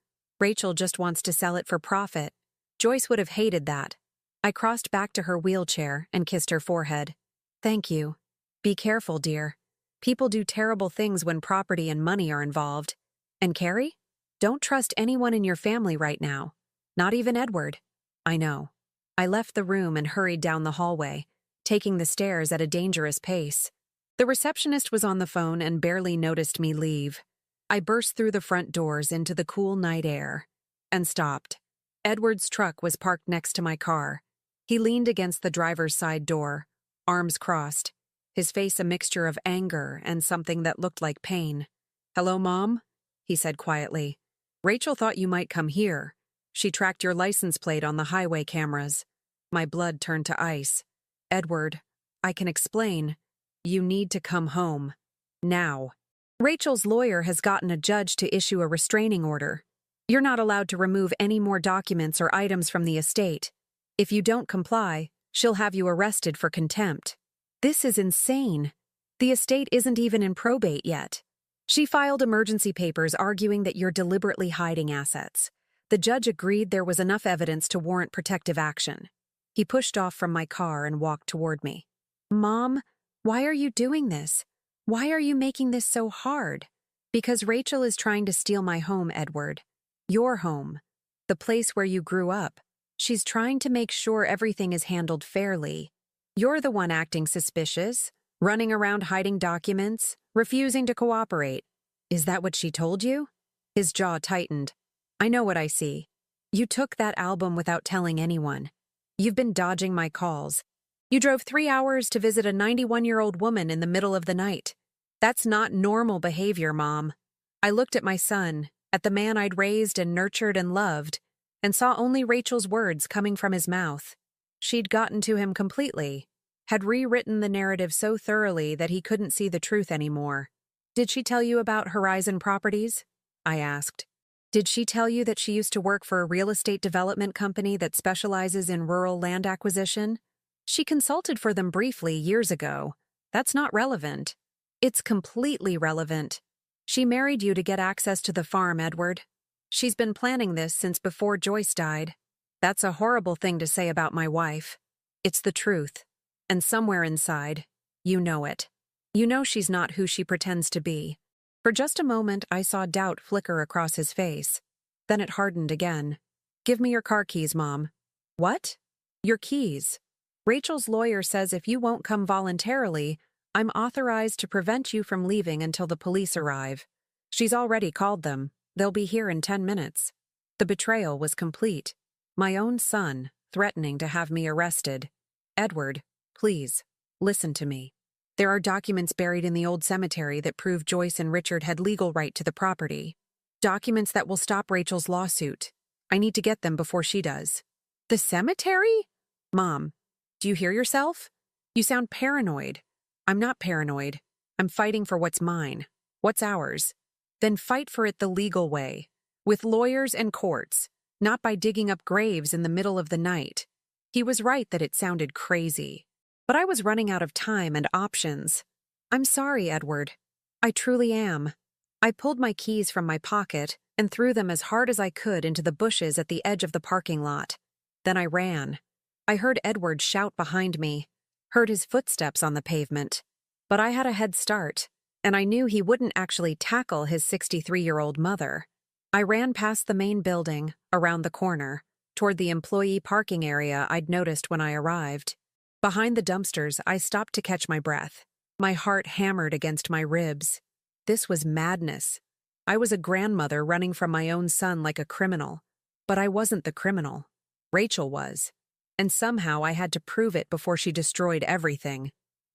Rachel just wants to sell it for profit. Joyce would have hated that. I crossed back to her wheelchair and kissed her forehead. Thank you. Be careful, dear. People do terrible things when property and money are involved. And Carrie? Don't trust anyone in your family right now. Not even Edward. I know. I left the room and hurried down the hallway, taking the stairs at a dangerous pace. The receptionist was on the phone and barely noticed me leave. I burst through the front doors into the cool night air and stopped. Edward's truck was parked next to my car. He leaned against the driver's side door, arms crossed, his face a mixture of anger and something that looked like pain. "Hello, Mom?" he said quietly. "Rachel thought you might come here. She tracked your license plate on the highway cameras." My blood turned to ice. "Edward, I can explain. You need to come home. Now. Rachel's lawyer has gotten a judge to issue a restraining order. You're not allowed to remove any more documents or items from the estate. If you don't comply, she'll have you arrested for contempt. This is insane. The estate isn't even in probate yet. She filed emergency papers arguing that you're deliberately hiding assets. The judge agreed there was enough evidence to warrant protective action. He pushed off from my car and walked toward me. Mom, why are you doing this? Why are you making this so hard? Because Rachel is trying to steal my home, Edward. Your home. The place where you grew up. She's trying to make sure everything is handled fairly. You're the one acting suspicious, running around hiding documents, refusing to cooperate. Is that what she told you? His jaw tightened. I know what I see. You took that album without telling anyone. You've been dodging my calls. You drove 3 hours to visit a 91-year-old woman in the middle of the night. That's not normal behavior, Mom. I looked at my son, at the man I'd raised and nurtured and loved, and saw only Rachel's words coming from his mouth. She'd gotten to him completely, had rewritten the narrative so thoroughly that he couldn't see the truth anymore. Did she tell you about Horizon Properties? I asked. Did she tell you that she used to work for a real estate development company that specializes in rural land acquisition? She consulted for them briefly years ago. That's not relevant. It's completely relevant. She married you to get access to the farm, Edward. She's been planning this since before Joyce died. That's a horrible thing to say about my wife. It's the truth. And somewhere inside, you know it. You know she's not who she pretends to be. For just a moment, I saw doubt flicker across his face. Then it hardened again. Give me your car keys, Mom. What? Your keys. Rachel's lawyer says if you won't come voluntarily, I'm authorized to prevent you from leaving until the police arrive. She's already called them. They'll be here in 10 minutes. The betrayal was complete. My own son, threatening to have me arrested. Edward, please, listen to me. There are documents buried in the old cemetery that prove Joyce and Richard had legal right to the property. Documents that will stop Rachel's lawsuit. I need to get them before she does. The cemetery? Mom, do you hear yourself? You sound paranoid. I'm not paranoid. I'm fighting for what's mine. What's ours? Then fight for it the legal way. With lawyers and courts, not by digging up graves in the middle of the night. He was right that it sounded crazy. But I was running out of time and options. I'm sorry, Edward. I truly am. I pulled my keys from my pocket and threw them as hard as I could into the bushes at the edge of the parking lot. Then I ran. I heard Edward shout behind me, heard his footsteps on the pavement. But I had a head start, and I knew he wouldn't actually tackle his 63-year-old mother. I ran past the main building, around the corner, toward the employee parking area I'd noticed when I arrived. Behind the dumpsters, I stopped to catch my breath. My heart hammered against my ribs. This was madness. I was a grandmother running from my own son like a criminal. But I wasn't the criminal. Rachel was. And somehow I had to prove it before she destroyed everything.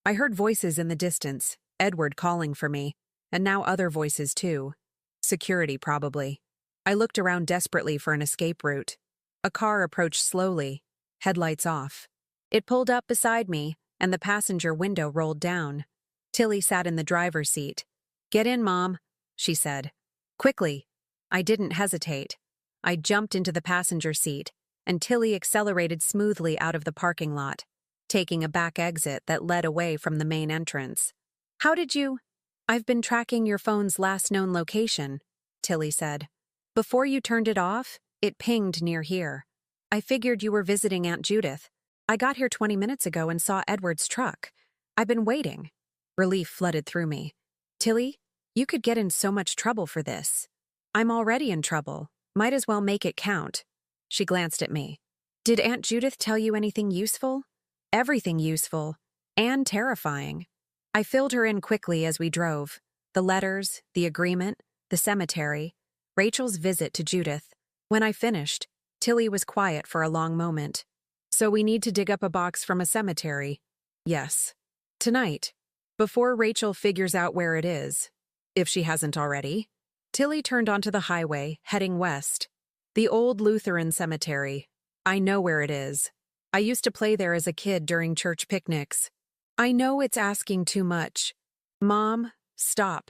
I heard voices in the distance, Edward calling for me, and now other voices too. Security, probably. I looked around desperately for an escape route. A car approached slowly, headlights off. It pulled up beside me, and the passenger window rolled down. Tilly sat in the driver's seat. Get in, Mom, she said. Quickly. I didn't hesitate. I jumped into the passenger seat, and Tilly accelerated smoothly out of the parking lot, taking a back exit that led away from the main entrance. How did you? I've been tracking your phone's last known location, Tilly said. Before you turned it off, it pinged near here. I figured you were visiting Aunt Judith. I got here 20 minutes ago and saw Edward's truck. I've been waiting. Relief flooded through me. Tilly, you could get in so much trouble for this. I'm already in trouble. Might as well make it count. She glanced at me. Did Aunt Judith tell you anything useful? Everything useful. And terrifying. I filled her in quickly as we drove. The letters, the agreement, the cemetery, Rachel's visit to Judith. When I finished, Tilly was quiet for a long moment. So we need to dig up a box from a cemetery. Yes. Tonight. Before Rachel figures out where it is. If she hasn't already. Tilly turned onto the highway, heading west. The old Lutheran cemetery. I know where it is. I used to play there as a kid during church picnics. I know it's asking too much. Mom, stop.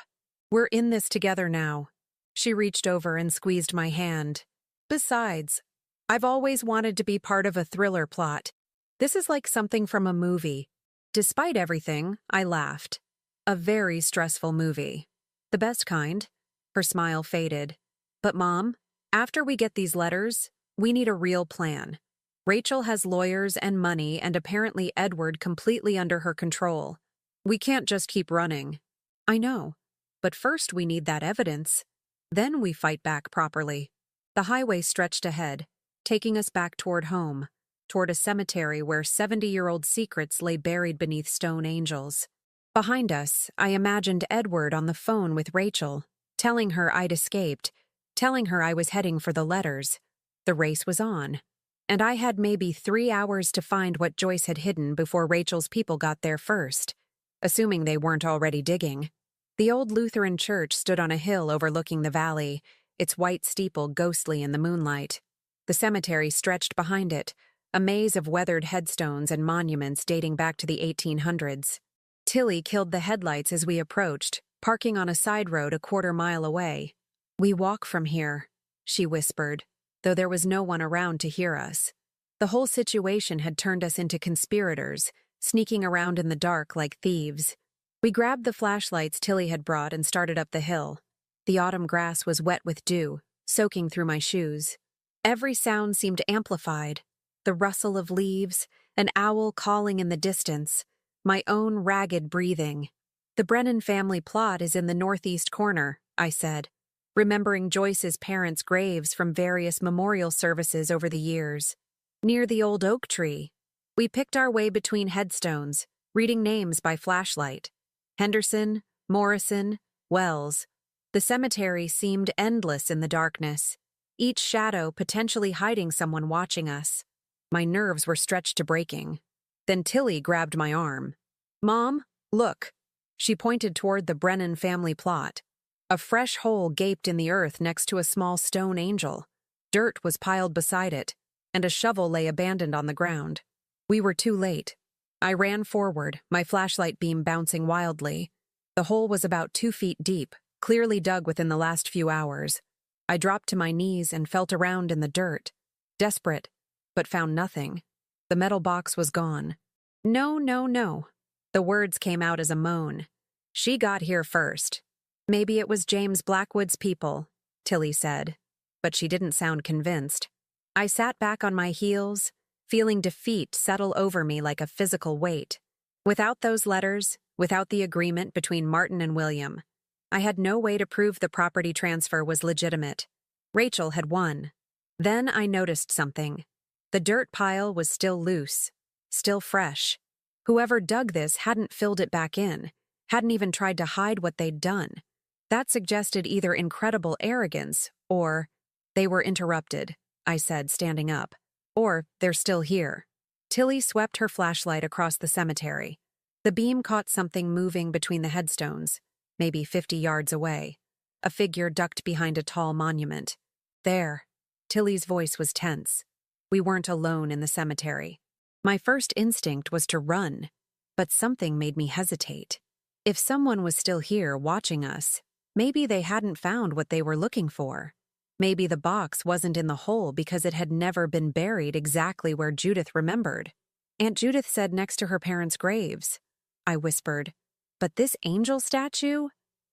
We're in this together now. She reached over and squeezed my hand. Besides, I've always wanted to be part of a thriller plot. This is like something from a movie. Despite everything, I laughed. A very stressful movie. The best kind. Her smile faded. But Mom, after we get these letters, we need a real plan. Rachel has lawyers and money and apparently Edward completely under her control. We can't just keep running. I know. But first we need that evidence. Then we fight back properly. The highway stretched ahead, taking us back toward home, toward a cemetery where 70-year-old secrets lay buried beneath stone angels. Behind us, I imagined Edward on the phone with Rachel, telling her I'd escaped, telling her I was heading for the letters. The race was on. And I had maybe 3 hours to find what Joyce had hidden before Rachel's people got there first, assuming they weren't already digging. The old Lutheran church stood on a hill overlooking the valley, its white steeple ghostly in the moonlight. The cemetery stretched behind it, a maze of weathered headstones and monuments dating back to the 1800s. Tilly killed the headlights as we approached, parking on a side road a quarter-mile away. "We walk from here," she whispered, though there was no one around to hear us. The whole situation had turned us into conspirators, sneaking around in the dark like thieves. We grabbed the flashlights Tilly had brought and started up the hill. The autumn grass was wet with dew, soaking through my shoes. Every sound seemed amplified. The rustle of leaves, an owl calling in the distance, my own ragged breathing. "The Brennan family plot is in the northeast corner," I said, remembering Joyce's parents' graves from various memorial services over the years. "Near the old oak tree." We picked our way between headstones, reading names by flashlight. Henderson, Morrison, Wells. The cemetery seemed endless in the darkness, each shadow potentially hiding someone watching us. My nerves were stretched to breaking. Then Tilly grabbed my arm. "Mom, look." She pointed toward the Brennan family plot. A fresh hole gaped in the earth next to a small stone angel. Dirt was piled beside it, and a shovel lay abandoned on the ground. We were too late. I ran forward, my flashlight beam bouncing wildly. The hole was about 2 feet deep, clearly dug within the last few hours. I dropped to my knees and felt around in the dirt, desperate, but found nothing. The metal box was gone. "No, no, no." The words came out as a moan. "She got here first." "Maybe it was James Blackwood's people," Tilly said, but she didn't sound convinced. I sat back on my heels, feeling defeat settle over me like a physical weight. Without those letters, without the agreement between Martin and William, I had no way to prove the property transfer was legitimate. Rachel had won. Then I noticed something. The dirt pile was still loose, still fresh. Whoever dug this hadn't filled it back in, hadn't even tried to hide what they'd done. That suggested either incredible arrogance or, "They were interrupted," I said, standing up. "Or, they're still here." Tilly swept her flashlight across the cemetery. The beam caught something moving between the headstones, maybe 50 yards away. A figure ducked behind a tall monument. "There." Tilly's voice was tense. We weren't alone in the cemetery. My first instinct was to run, but something made me hesitate. If someone was still here watching us, maybe they hadn't found what they were looking for. Maybe the box wasn't in the hole because it had never been buried exactly where Judith remembered. Aunt Judith said next to her parents' graves. I whispered, "But this angel statue?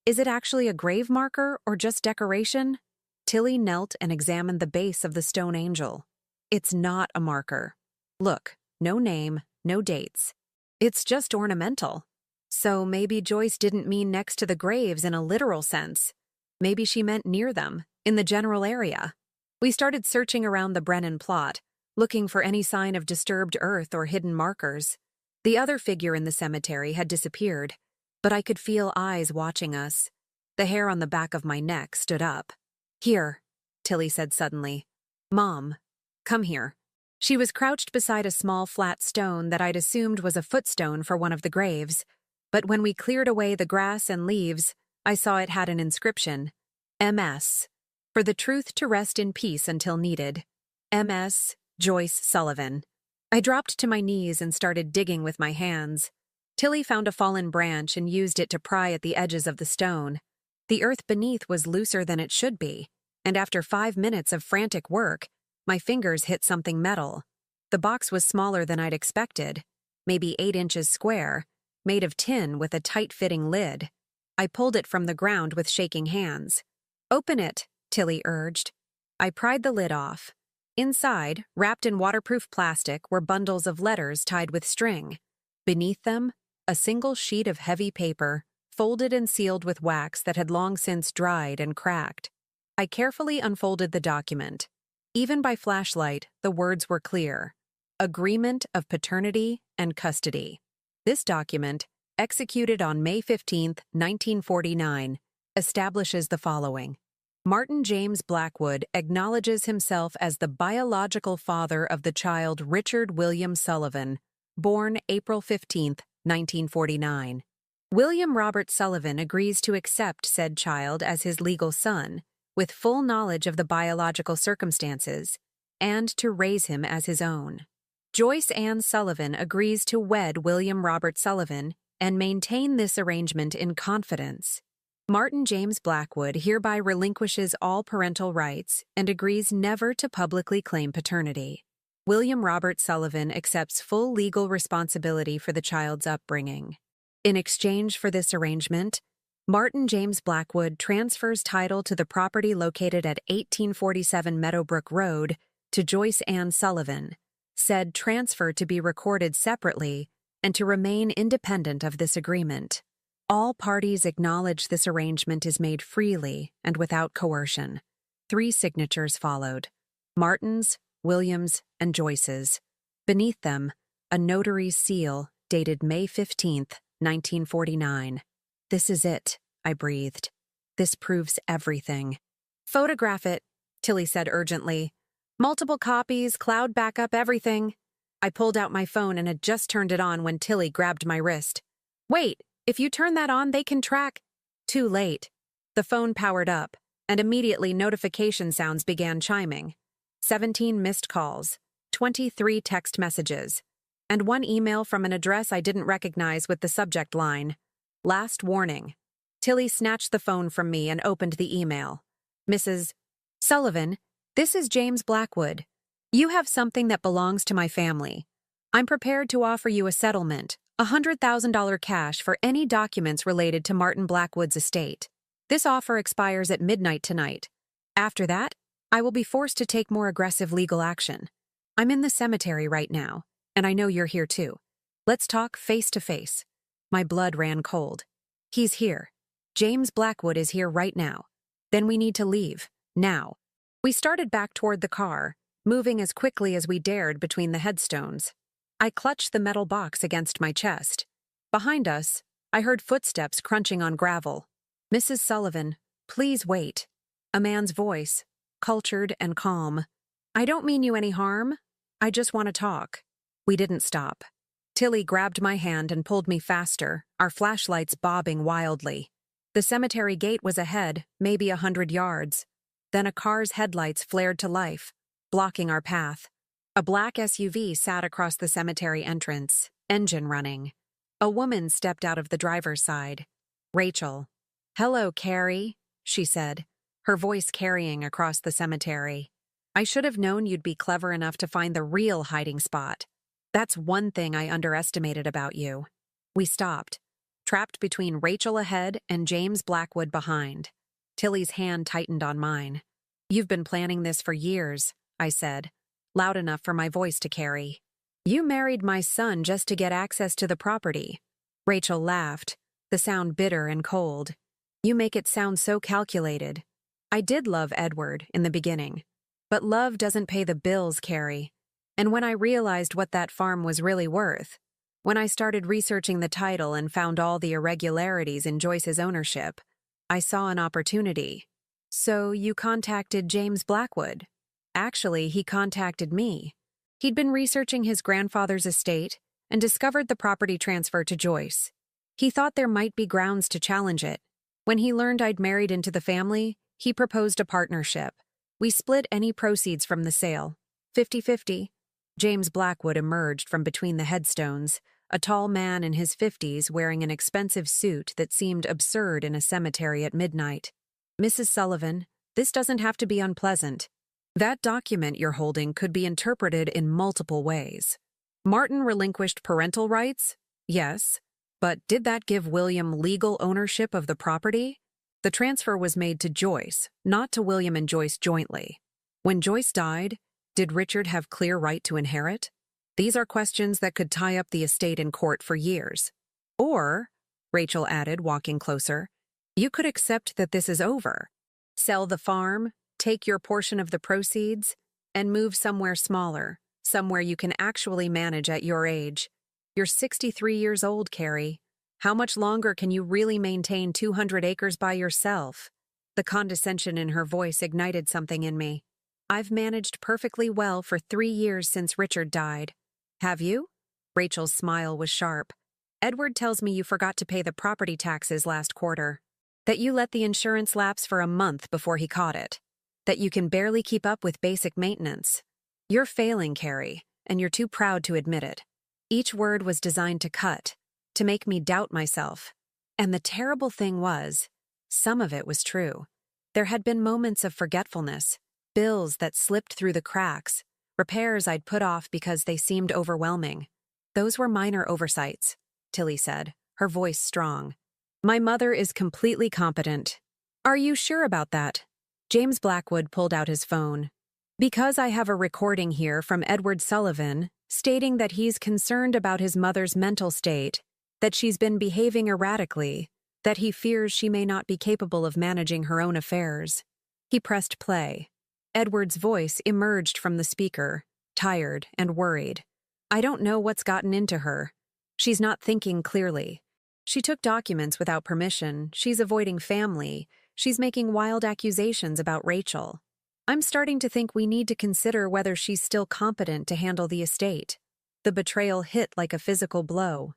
Is it actually a grave marker or just decoration?" Tilly knelt and examined the base of the stone angel. "It's not a marker. Look, no name, no dates. It's just ornamental." So maybe Joyce didn't mean next to the graves in a literal sense. Maybe she meant near them, in the general area. We started searching around the Brennan plot, looking for any sign of disturbed earth or hidden markers. The other figure in the cemetery had disappeared, but I could feel eyes watching us. The hair on the back of my neck stood up. "Here," Tilly said suddenly. "Mom, come here." She was crouched beside a small flat stone that I'd assumed was a footstone for one of the graves, but when we cleared away the grass and leaves, I saw it had an inscription. MS. For the truth to rest in peace until needed. MS. Joyce Sullivan. I dropped to my knees and started digging with my hands. Tilly found a fallen branch and used it to pry at the edges of the stone. The earth beneath was looser than it should be, and after 5 minutes of frantic work, my fingers hit something metal. The box was smaller than I'd expected, maybe 8 inches square, made of tin with a tight-fitting lid. I pulled it from the ground with shaking hands. "Open it," Tilly urged. I pried the lid off. Inside, wrapped in waterproof plastic, were bundles of letters tied with string. Beneath them, a single sheet of heavy paper, folded and sealed with wax that had long since dried and cracked. I carefully unfolded the document. Even by flashlight, the words were clear. Agreement of paternity and custody. This document, executed on May 15, 1949, establishes the following. Martin James Blackwood acknowledges himself as the biological father of the child Richard William Sullivan, born April 15, 1949. William Robert Sullivan agrees to accept said child as his legal son, with full knowledge of the biological circumstances, and to raise him as his own. Joyce Ann Sullivan agrees to wed William Robert Sullivan and maintain this arrangement in confidence. Martin James Blackwood hereby relinquishes all parental rights and agrees never to publicly claim paternity. William Robert Sullivan accepts full legal responsibility for the child's upbringing. In exchange for this arrangement, Martin James Blackwood transfers title to the property located at 1847 Meadowbrook Road to Joyce Ann Sullivan, said transfer to be recorded separately and to remain independent of this agreement. All parties acknowledge this arrangement is made freely and without coercion. 3 signatures followed: Martin's, William's, and Joyce's. Beneath them, a notary's seal dated May 15, 1949. "This is it," I breathed. "This proves everything." "Photograph it," Tilly said urgently. "Multiple copies, cloud backup, everything." I pulled out my phone and had just turned it on when Tilly grabbed my wrist. "Wait, if you turn that on, they can track—" Too late. The phone powered up, and immediately notification sounds began chiming. 17 missed calls, 23 text messages, and 1 email from an address I didn't recognize with the subject line, "Last warning." Tilly snatched the phone from me and opened the email. "Mrs. Sullivan, this is James Blackwood. You have something that belongs to my family. I'm prepared to offer you a settlement, $100,000 cash for any documents related to Martin Blackwood's estate. This offer expires at midnight tonight. After that, I will be forced to take more aggressive legal action. I'm in the cemetery right now, and I know you're here too. Let's talk face to face." My blood ran cold. "He's here. James Blackwood is here right now. Then we need to leave, now." We started back toward the car, moving as quickly as we dared between the headstones. I clutched the metal box against my chest. Behind us, I heard footsteps crunching on gravel. "Mrs. Sullivan, please wait." A man's voice, cultured and calm. "I don't mean you any harm. I just want to talk." We didn't stop. Tilly grabbed my hand and pulled me faster, our flashlights bobbing wildly. The cemetery gate was ahead, maybe 100 yards. Then a car's headlights flared to life, blocking our path. A black SUV sat across the cemetery entrance, engine running. A woman stepped out of the driver's side. Rachel. "Hello, Carrie," she said, her voice carrying across the cemetery. "I should have known you'd be clever enough to find the real hiding spot. That's one thing I underestimated about you." We stopped, trapped between Rachel ahead and James Blackwood behind. Tilly's hand tightened on mine. "You've been planning this for years," I said, loud enough for my voice to carry. "You married my son just to get access to the property." Rachel laughed, the sound bitter and cold. "You make it sound so calculated. I did love Edward in the beginning, but love doesn't pay the bills, Carrie. And when I realized what that farm was really worth, when I started researching the title and found all the irregularities in Joyce's ownership, I saw an opportunity." "So you contacted James Blackwood?" "Actually, he contacted me. He'd been researching his grandfather's estate and discovered the property transfer to Joyce. He thought there might be grounds to challenge it. When he learned I'd married into the family, he proposed a partnership. We split any proceeds from the sale, 50-50. James Blackwood emerged from between the headstones, a tall man in his 50s wearing an expensive suit that seemed absurd in a cemetery at midnight. "Mrs. Sullivan, this doesn't have to be unpleasant. That document you're holding could be interpreted in multiple ways. Martin relinquished parental rights? Yes. But did that give William legal ownership of the property? The transfer was made to Joyce, not to William and Joyce jointly. When Joyce died, did Richard have clear right to inherit? These are questions that could tie up the estate in court for years. Or, Rachel added, walking closer, you could accept that this is over. Sell the farm, take your portion of the proceeds, and move somewhere smaller, somewhere you can actually manage at your age. You're 63 years old, Carrie. How much longer can you really maintain 200 acres by yourself? The condescension in her voice ignited something in me. I've managed perfectly well for 3 years since Richard died. Have you? Rachel's smile was sharp. Edward tells me you forgot to pay the property taxes last quarter. That you let the insurance lapse for a month before he caught it. That you can barely keep up with basic maintenance. You're failing, Carrie, and you're too proud to admit it. Each word was designed to cut, to make me doubt myself. And the terrible thing was, some of it was true. There had been moments of forgetfulness, bills that slipped through the cracks, repairs I'd put off because they seemed overwhelming. Those were minor oversights, Tilly said, her voice strong. My mother is completely competent. Are you sure about that? James Blackwood pulled out his phone. Because I have a recording here from Edward Sullivan stating that he's concerned about his mother's mental state, that she's been behaving erratically, that he fears she may not be capable of managing her own affairs. He pressed play. Edward's voice emerged from the speaker, tired and worried. I don't know what's gotten into her. She's not thinking clearly. She took documents without permission, she's avoiding family, she's making wild accusations about Rachel. I'm starting to think we need to consider whether she's still competent to handle the estate. The betrayal hit like a physical blow.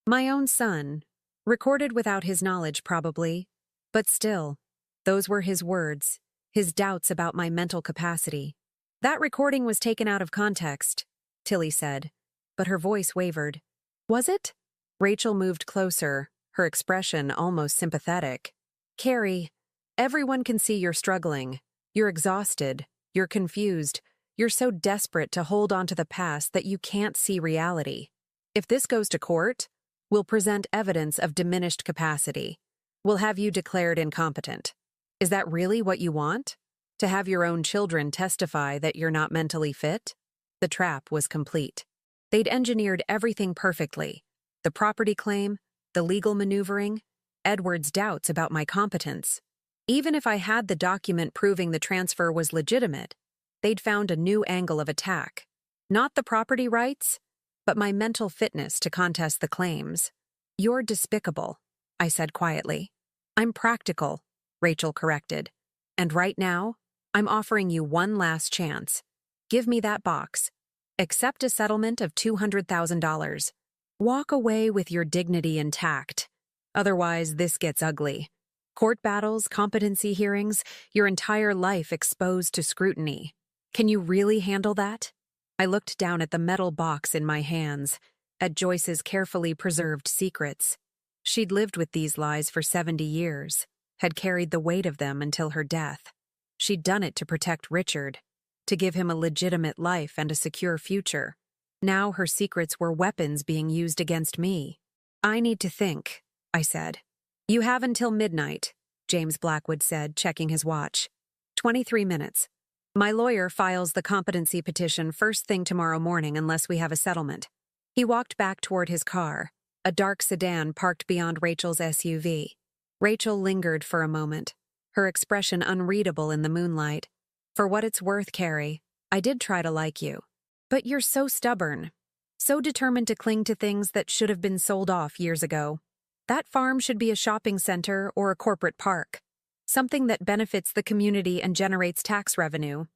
My own son, recorded without his knowledge probably, but still, those were his words, his doubts about my mental capacity. That recording was taken out of context, Tilly said, but her voice wavered. Was it? Rachel moved closer, her expression almost sympathetic. Carrie, everyone can see you're struggling. You're exhausted. You're confused. You're so desperate to hold on to the past that you can't see reality. If this goes to court, we'll present evidence of diminished capacity. We'll have you declared incompetent. Is that really what you want? To have your own children testify that you're not mentally fit? The trap was complete. They'd engineered everything perfectly. The property claim, the legal maneuvering, Edward's doubts about my competence. Even if I had the document proving the transfer was legitimate, they'd found a new angle of attack. Not the property rights, but my mental fitness to contest the claims. You're despicable, I said quietly. I'm practical, Rachel corrected. And right now, I'm offering you one last chance. Give me that box. Accept a settlement of $200,000. Walk away with your dignity intact. Otherwise, this gets ugly. Court battles, competency hearings, your entire life exposed to scrutiny. Can you really handle that? I looked down at the metal box in my hands, at Joyce's carefully preserved secrets. She'd lived with these lies for 70 years, had carried the weight of them until her death. She'd done it to protect Richard, to give him a legitimate life and a secure future. Now her secrets were weapons being used against me. I need to think, I said. You have until midnight, James Blackwood said, checking his watch. 23 minutes. My lawyer files the competency petition first thing tomorrow morning unless we have a settlement. He walked back toward his car, a dark sedan parked beyond Rachel's SUV. Rachel lingered for a moment, her expression unreadable in the moonlight. For what it's worth, Carrie, I did try to like you. But you're so stubborn, so determined to cling to things that should have been sold off years ago. That farm should be a shopping center or a corporate park, something that benefits the community and generates tax revenue.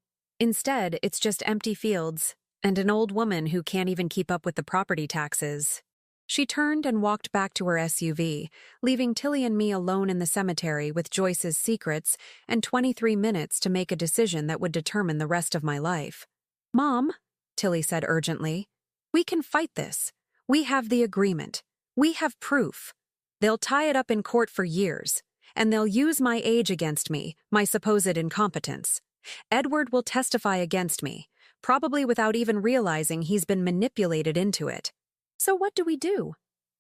Instead, it's just empty fields and an old woman who can't even keep up with the property taxes. She turned and walked back to her SUV, leaving Tilly and me alone in the cemetery with Joyce's secrets and 23 minutes to make a decision that would determine the rest of my life. Mom, Tilly said urgently, we can fight this. We have the agreement. We have proof. They'll tie it up in court for years, and they'll use my age against me, my supposed incompetence. Edward will testify against me, probably without even realizing he's been manipulated into it. So what do we do?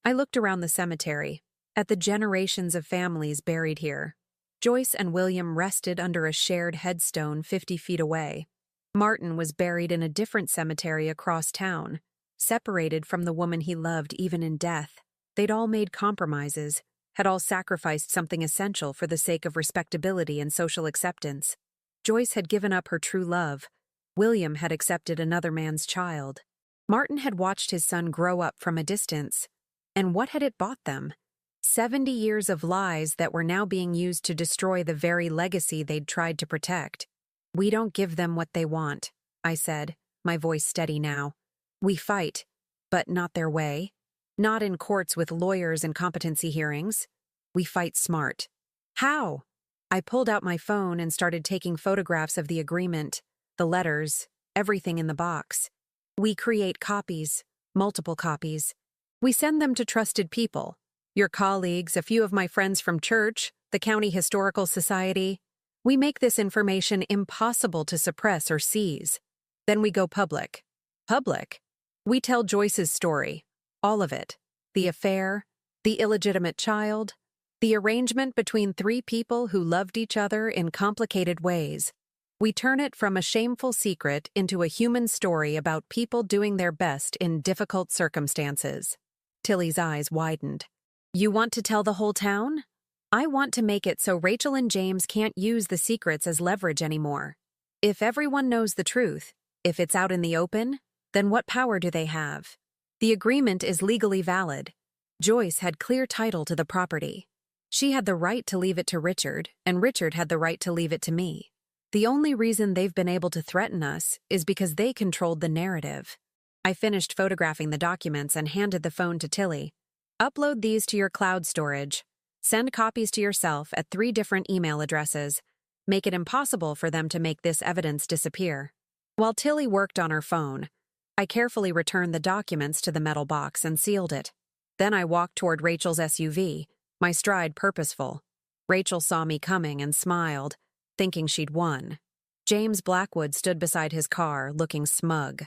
I looked around the cemetery, at the generations of families buried here. Joyce and William rested under a shared headstone 50 feet away. Martin was buried in a different cemetery across town, separated from the woman he loved even in death. They'd all made compromises, had all sacrificed something essential for the sake of respectability and social acceptance. Joyce had given up her true love. William had accepted another man's child. Martin had watched his son grow up from a distance. And what had it bought them? 70 years of lies that were now being used to destroy the very legacy they'd tried to protect. "We don't give them what they want," I said, my voice steady now. "We fight, but not their way. Not in courts with lawyers and competency hearings. We fight smart." "How?" I pulled out my phone and started taking photographs of the agreement, the letters, everything in the box. "We create copies, multiple copies. We send them to trusted people. Your colleagues, a few of my friends from church, the County Historical Society. We make this information impossible to suppress or seize. Then we go public." "Public?" "We tell Joyce's story. All of it. The affair, the illegitimate child, the arrangement between 3 people who loved each other in complicated ways. We turn it from a shameful secret into a human story about people doing their best in difficult circumstances." Tilly's eyes widened. "You want to tell the whole town?" "I want to make it so Rachel and James can't use the secrets as leverage anymore. If everyone knows the truth, if it's out in the open, then what power do they have? The agreement is legally valid. Joyce had clear title to the property. She had the right to leave it to Richard, and Richard had the right to leave it to me. The only reason they've been able to threaten us is because they controlled the narrative." I finished photographing the documents and handed the phone to Tilly. "Upload these to your cloud storage. Send copies to yourself at 3 different email addresses. Make it impossible for them to make this evidence disappear." While Tilly worked on her phone, I carefully returned the documents to the metal box and sealed it. Then I walked toward Rachel's SUV, my stride purposeful. Rachel saw me coming and smiled, thinking she'd won. James Blackwood stood beside his car, looking smug.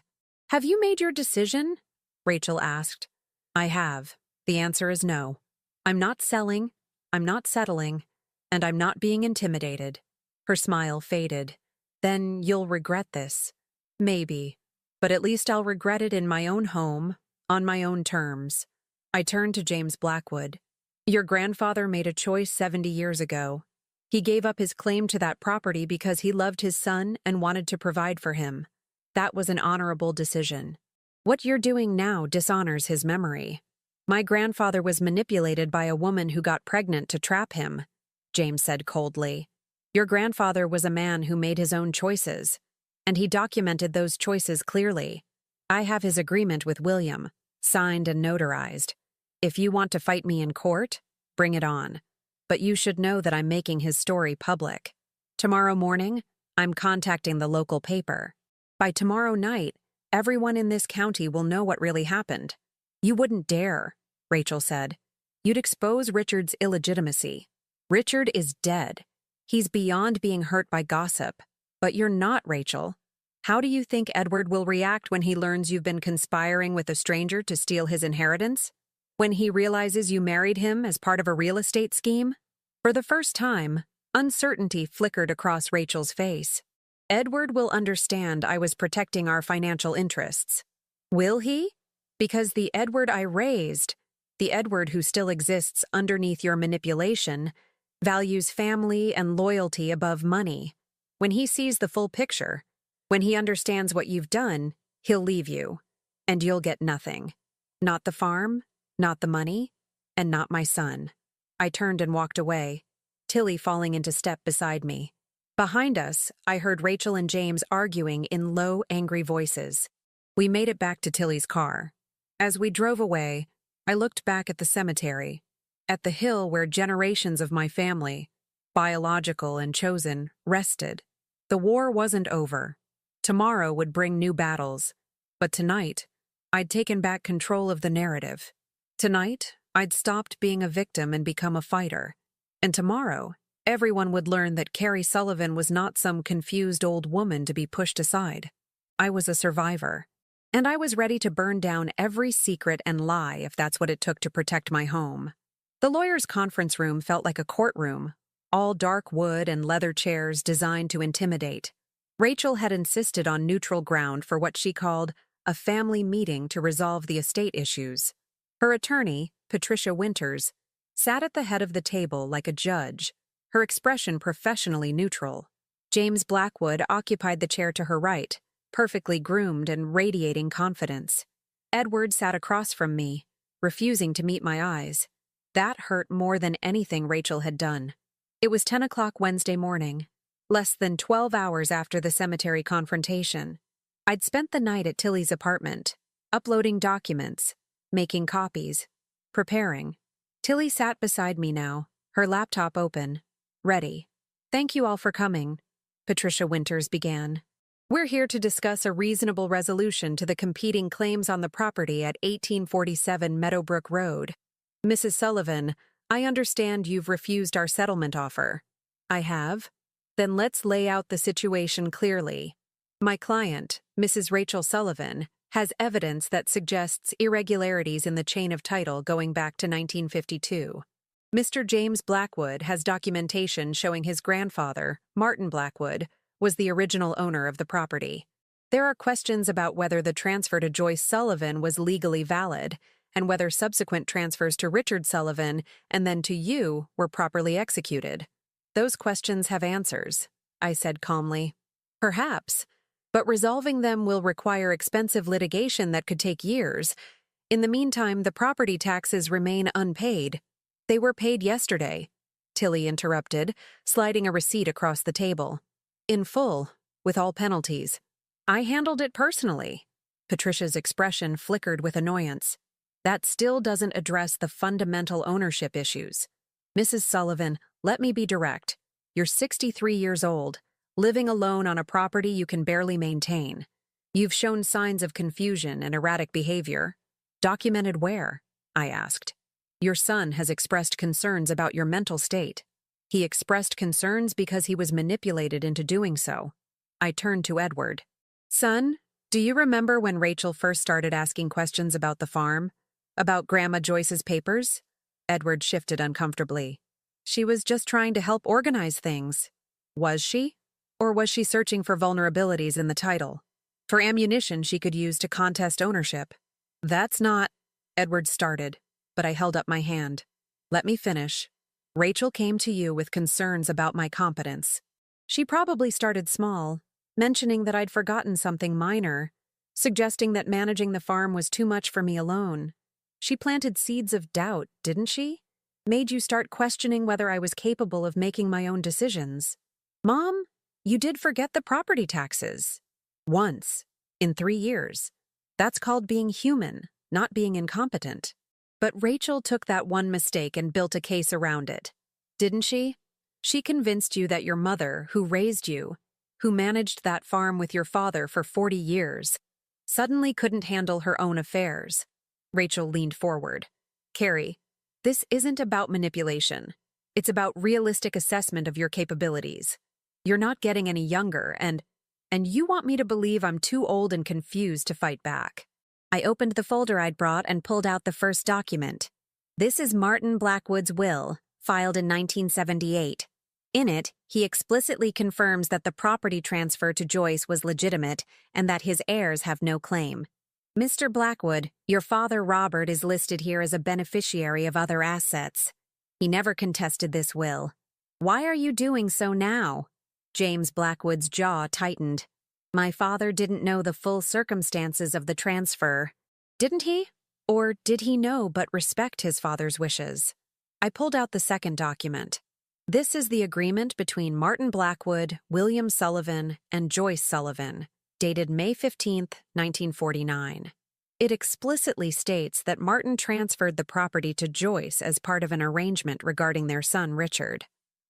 "Have you made your decision?" Rachel asked. "I have. The answer is no. I'm not selling, I'm not settling, and I'm not being intimidated." Her smile faded. "Then you'll regret this." "Maybe. But at least I'll regret it in my own home, on my own terms." I turned to James Blackwood. "Your grandfather made a choice 70 years ago. He gave up his claim to that property because he loved his son and wanted to provide for him. That was an honorable decision. What you're doing now dishonors his memory. My grandfather was manipulated by a woman who got pregnant to trap him," James said coldly. "Your grandfather was a man who made his own choices, and he documented those choices clearly. I have his agreement with William, signed and notarized. If you want to fight me in court, bring it on. But you should know that I'm making his story public. Tomorrow morning, I'm contacting the local paper. By tomorrow night, everyone in this county will know what really happened." "You wouldn't dare," Rachel said. "You'd expose Richard's illegitimacy. Richard is dead. He's beyond being hurt by gossip. But you're not, Rachel. How do you think Edward will react when he learns you've been conspiring with a stranger to steal his inheritance? When he realizes you married him as part of a real estate scheme?" For the first time, uncertainty flickered across Rachel's face. "Edward will understand I was protecting our financial interests." "Will he? Because the Edward I raised, the Edward who still exists underneath your manipulation, values family and loyalty above money. When he sees the full picture, when he understands what you've done, he'll leave you. And you'll get nothing. Not the farm, not the money, and not my son." I turned and walked away, Tilly falling into step beside me. Behind us, I heard Rachel and James arguing in low, angry voices. We made it back to Tilly's car. As we drove away, I looked back at the cemetery, at the hill where generations of my family, biological and chosen, rested. The war wasn't over. Tomorrow would bring new battles, but tonight, I'd taken back control of the narrative. Tonight, I'd stopped being a victim and become a fighter. And tomorrow, everyone would learn that Carrie Sullivan was not some confused old woman to be pushed aside. I was a survivor. And I was ready to burn down every secret and lie if that's what it took to protect my home. The lawyer's conference room felt like a courtroom, all dark wood and leather chairs designed to intimidate. Rachel had insisted on neutral ground for what she called a family meeting to resolve the estate issues. Her attorney, Patricia Winters, sat at the head of the table like a judge, her expression professionally neutral. James Blackwood occupied the chair to her right, perfectly groomed and radiating confidence. Edward sat across from me, refusing to meet my eyes. That hurt more than anything Rachel had done. It was 10 o'clock Wednesday morning, less than 12 hours after the cemetery confrontation. I'd spent the night at Tilly's apartment, uploading documents, making copies, preparing. Tilly sat beside me now, her laptop open, ready. "Thank you all for coming," Patricia Winters began. "We're here to discuss a reasonable resolution to the competing claims on the property at 1847 Meadowbrook Road. Mrs. Sullivan, I understand you've refused our settlement offer." "I have?" "Then let's lay out the situation clearly. My client, Mrs. Rachel Sullivan, has evidence that suggests irregularities in the chain of title going back to 1952. Mr. James Blackwood has documentation showing his grandfather, Martin Blackwood, was the original owner of the property. There are questions about whether the transfer to Joyce Sullivan was legally valid, and whether subsequent transfers to Richard Sullivan and then to you were properly executed. Those questions have answers," I said calmly. "Perhaps, but resolving them will require expensive litigation that could take years. In the meantime, the property taxes remain unpaid." "They were paid yesterday," Tilly interrupted, sliding a receipt across the table. "In full, with all penalties. I handled it personally." Patricia's expression flickered with annoyance. "That still doesn't address the fundamental ownership issues. Mrs. Sullivan, let me be direct. You're 63 years old, living alone on a property you can barely maintain. You've shown signs of confusion and erratic behavior. Documented where?" I asked. "Your son has expressed concerns about your mental state." "He expressed concerns because he was manipulated into doing so." I turned to Edward. "Son, do you remember when Rachel first started asking questions about the farm? About Grandma Joyce's papers?" Edward shifted uncomfortably. "She was just trying to help organize things." "Was she? Or was she searching for vulnerabilities in the title? For ammunition she could use to contest ownership?" "That's not—" Edward started, but I held up my hand. "Let me finish. Rachel came to you with concerns about my competence. She probably started small, mentioning that I'd forgotten something minor, suggesting that managing the farm was too much for me alone. She planted seeds of doubt, didn't she? Made you start questioning whether I was capable of making my own decisions. Mom, you did forget the property taxes. Once, in 3 years. That's called being human, not being incompetent. But Rachel took that one mistake and built a case around it. Didn't she? She convinced you that your mother, who raised you, who managed that farm with your father for 40 years, suddenly couldn't handle her own affairs." Rachel leaned forward. "Carrie, this isn't about manipulation. It's about realistic assessment of your capabilities. You're not getting any younger, and you want me to believe I'm too old and confused to fight back." I opened the folder I'd brought and pulled out the first document. This is Martin Blackwood's will, filed in 1978. In it, he explicitly confirms that the property transfer to Joyce was legitimate and that his heirs have no claim. Mr. Blackwood, your father Robert is listed here as a beneficiary of other assets. He never contested this will. Why are you doing so now? James Blackwood's jaw tightened. My father didn't know the full circumstances of the transfer. Didn't he? Or did he know but respect his father's wishes? I pulled out the second document. This is the agreement between Martin Blackwood, William Sullivan, and Joyce Sullivan, dated May 15, 1949. It explicitly states that Martin transferred the property to Joyce as part of an arrangement regarding their son Richard.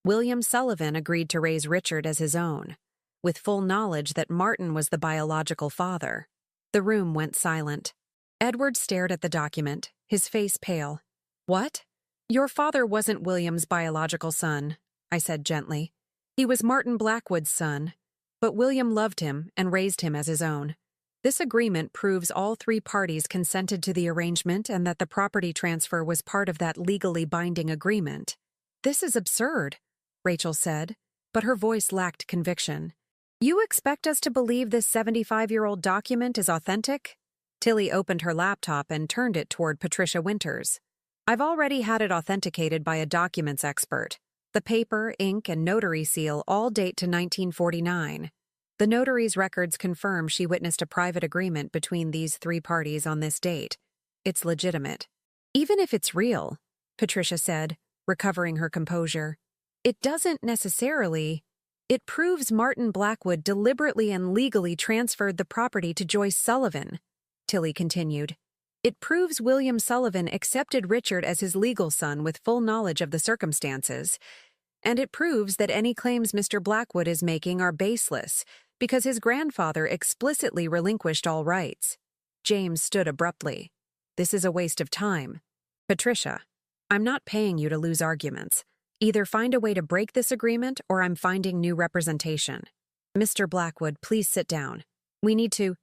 William Sullivan agreed to raise Richard as his own, with full knowledge that Martin was the biological father. The room went silent. Edward stared at the document, his face pale. "What? Your father wasn't William's biological son," I said gently. "He was Martin Blackwood's son, but William loved him and raised him as his own. This agreement proves all three parties consented to the arrangement and that the property transfer was part of that legally binding agreement. This is absurd, Rachel said, but her voice lacked conviction. You expect us to believe this 75-year-old document is authentic? Tilly opened her laptop and turned it toward Patricia Winters. I've already had it authenticated by a documents expert. The paper, ink, and notary seal all date to 1949. The notary's records confirm she witnessed a private agreement between these three parties on this date. It's legitimate. Even if it's real, Patricia said, recovering her composure, it doesn't necessarily. It proves Martin Blackwood deliberately and legally transferred the property to Joyce Sullivan, Tilly continued. It proves William Sullivan accepted Richard as his legal son with full knowledge of the circumstances. And it proves that any claims Mr. Blackwood is making are baseless, because his grandfather explicitly relinquished all rights. James stood abruptly. This is a waste of time. Patricia, I'm not paying you to lose arguments. Either find a way to break this agreement or I'm finding new representation. Mr. Blackwood, please sit down. We need to—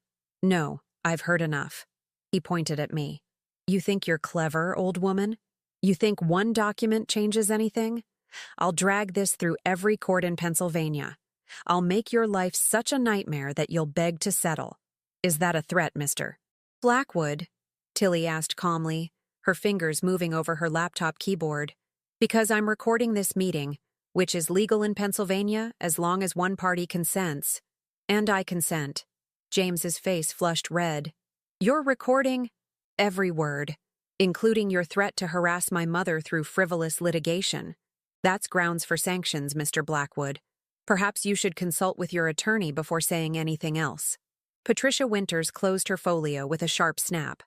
No, I've heard enough. He pointed at me. You think you're clever, old woman? You think one document changes anything? I'll drag this through every court in Pennsylvania. I'll make your life such a nightmare that you'll beg to settle. Is that a threat, Mr. Blackwood? Tilly asked calmly, her fingers moving over her laptop keyboard. Because I'm recording this meeting, which is legal in Pennsylvania as long as one party consents. And I consent. James's face flushed red. You're recording every word, including your threat to harass my mother through frivolous litigation. That's grounds for sanctions, Mr. Blackwood. Perhaps you should consult with your attorney before saying anything else. Patricia Winters closed her folio with a sharp snap.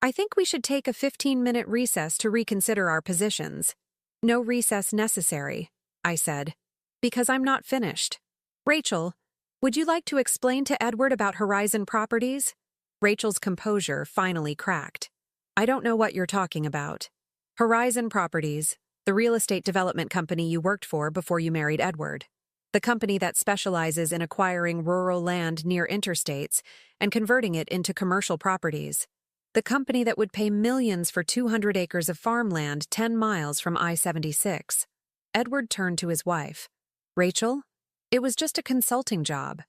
I think we should take a 15-minute recess to reconsider our positions. No recess necessary, I said, because I'm not finished. Rachel, would you like to explain to Edward about Horizon Properties? Rachel's composure finally cracked. I don't know what you're talking about. Horizon Properties, the real estate development company you worked for before you married Edward. The company that specializes in acquiring rural land near interstates and converting it into commercial properties. The company that would pay millions for 200 acres of farmland 10 miles from I-76. Edward turned to his wife. Rachel, it was just a consulting job.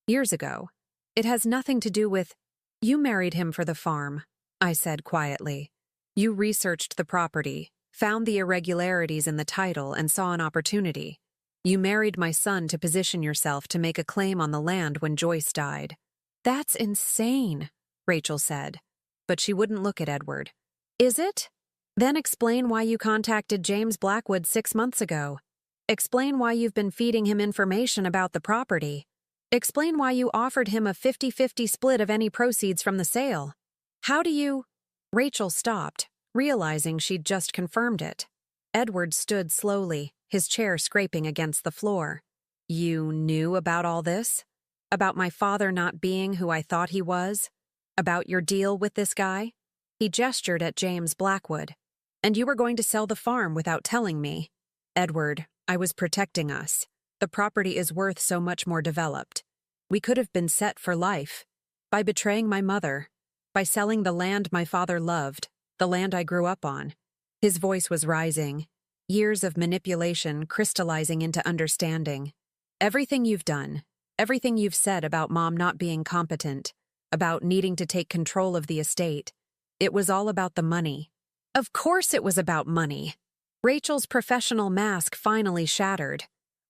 Years ago. It has nothing to do with— You married him for the farm, I said quietly. You researched the property, found the irregularities in the title, and saw an opportunity. You married my son to position yourself to make a claim on the land when Joyce died. That's insane, Rachel said. But she wouldn't look at Edward. Is it? Then explain why you contacted James Blackwood 6 months ago. Explain why you've been feeding him information about the property. Explain why you offered him a 50-50 split of any proceeds from the sale. How do you— Rachel stopped, realizing she'd just confirmed it. Edward stood slowly, his chair scraping against the floor. You knew about all this? About my father not being who I thought he was? About your deal with this guy? He gestured at James Blackwood. And you were going to sell the farm without telling me. Edward, I was protecting us. The property is worth so much more developed. We could have been set for life. By betraying my mother. By selling the land my father loved. The land I grew up on. His voice was rising. Years of manipulation crystallizing into understanding. Everything you've done, everything you've said about Mom not being competent, about needing to take control of the estate, it was all about the money. Of course it was about money. Rachel's professional mask finally shattered.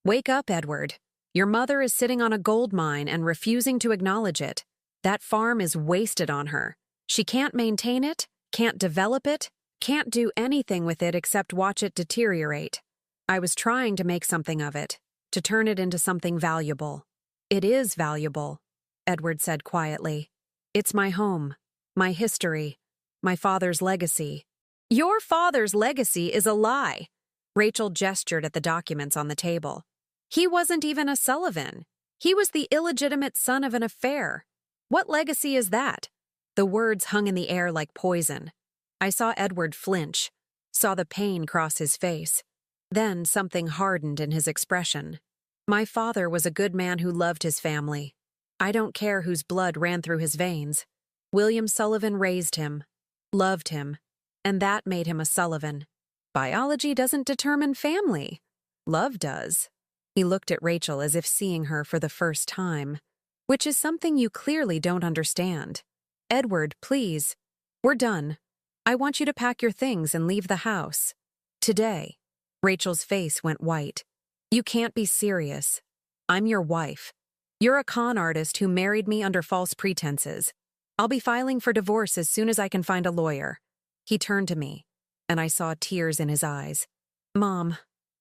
Wake up, Edward. Your mother is sitting on a gold mine and refusing to acknowledge it. That farm is wasted on her. She can't maintain it, can't develop it, can't do anything with it except watch it deteriorate. I was trying to make something of it, to turn it into something valuable. It is valuable, Edward said quietly. It's my home, my history, my father's legacy. Your father's legacy is a lie. Rachel gestured at the documents on the table. He wasn't even a Sullivan. He was the illegitimate son of an affair. What legacy is that? The words hung in the air like poison. I saw Edward flinch, saw the pain cross his face. Then something hardened in his expression. My father was a good man who loved his family. I don't care whose blood ran through his veins. William Sullivan raised him, loved him, and that made him a Sullivan. Biology doesn't determine family. Love does. He looked at Rachel as if seeing her for the first time, which is something you clearly don't understand. Edward, please. We're done. I want you to pack your things and leave the house. Today. Rachel's face went white. You can't be serious. I'm your wife. You're a con artist who married me under false pretenses. I'll be filing for divorce as soon as I can find a lawyer. He turned to me, and I saw tears in his eyes. Mom,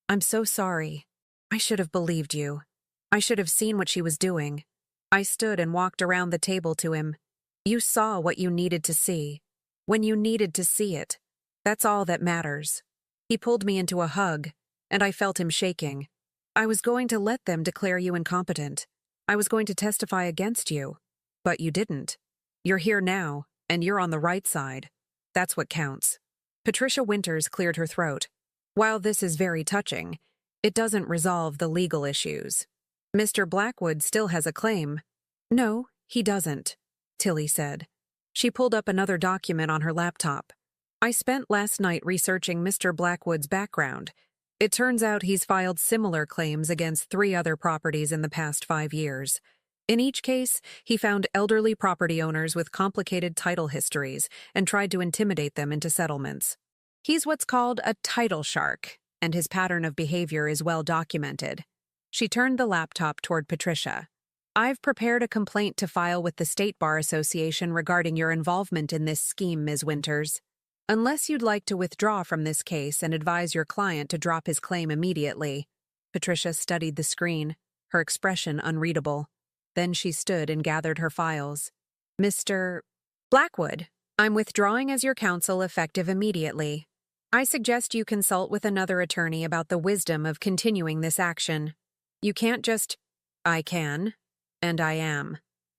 I'm so sorry. I should have believed you. I should have seen what she was doing. I stood and walked around the table to him. You saw what you needed to see. When you needed to see it. That's all that matters. He pulled me into a hug, and I felt him shaking. I was going to let them declare you incompetent. I was going to testify against you. But you didn't. You're here now, and you're on the right side. That's what counts. Patricia Winters cleared her throat. While this is very touching, it doesn't resolve the legal issues. Mr. Blackwood still has a claim. No, he doesn't, Tilly said. She pulled up another document on her laptop. I spent last night researching Mr. Blackwood's background. It turns out he's filed similar claims against 3 other properties in the past 5 years. In each case, he found elderly property owners with complicated title histories and tried to intimidate them into settlements. He's what's called a title shark, and his pattern of behavior is well documented. She turned the laptop toward Patricia. I've prepared a complaint to file with the State Bar Association regarding your involvement in this scheme, Ms. Winters. Unless you'd like to withdraw from this case and advise your client to drop his claim immediately. Patricia studied the screen, her expression unreadable. Then she stood and gathered her files. Mr. Blackwood, I'm withdrawing as your counsel effective immediately. I suggest you consult with another attorney about the wisdom of continuing this action. You can't just... I can, and I am.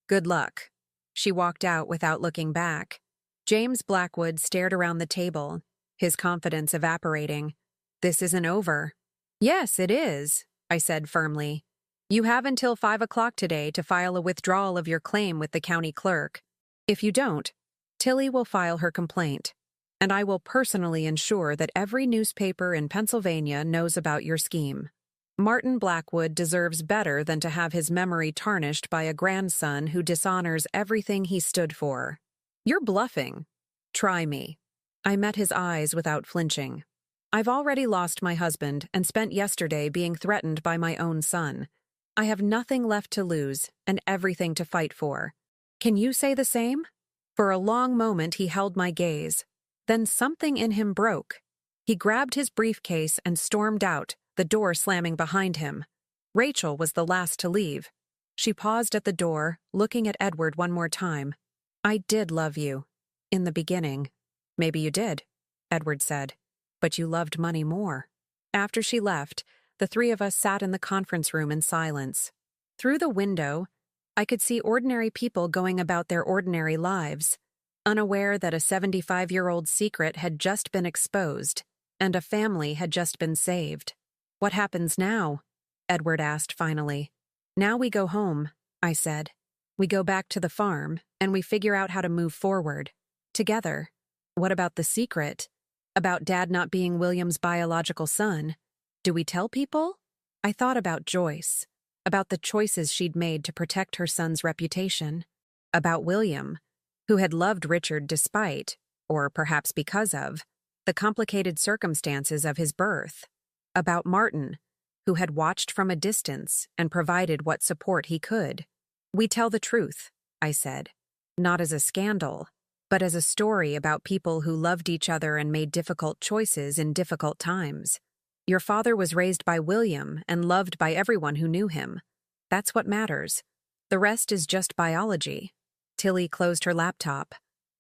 Good luck. She walked out without looking back. James Blackwood stared around the table, his confidence evaporating. This isn't over. Yes, it is, I said firmly. You have until 5 o'clock today to file a withdrawal of your claim with the county clerk. If you don't, Tilly will file her complaint, and I will personally ensure that every newspaper in Pennsylvania knows about your scheme. Martin Blackwood deserves better than to have his memory tarnished by a grandson who dishonors everything he stood for. You're bluffing. Try me. I met his eyes without flinching. I've already lost my husband and spent yesterday being threatened by my own son. I have nothing left to lose and everything to fight for. Can you say the same? For a long moment he held my gaze. Then something in him broke. He grabbed his briefcase and stormed out, the door slamming behind him. Rachel was the last to leave. She paused at the door, looking at Edward one more time. I did love you. In the beginning. Maybe you did, Edward said. But you loved money more. After she left, the 3 of us sat in the conference room in silence. Through the window, I could see ordinary people going about their ordinary lives, unaware that a 75-year-old secret had just been exposed, and a family had just been saved. What happens now? Edward asked finally. Now we go home, I said. We go back to the farm, and we figure out how to move forward. Together. What about the secret? About Dad not being William's biological son? Do we tell people? I thought about Joyce, about the choices she'd made to protect her son's reputation, about William, who had loved Richard despite, or perhaps because of, the complicated circumstances of his birth, about Martin, who had watched from a distance and provided what support he could. We tell the truth, I said, not as a scandal, but as a story about people who loved each other and made difficult choices in difficult times. Your father was raised by William and loved by everyone who knew him. That's what matters. The rest is just biology. Tilly closed her laptop.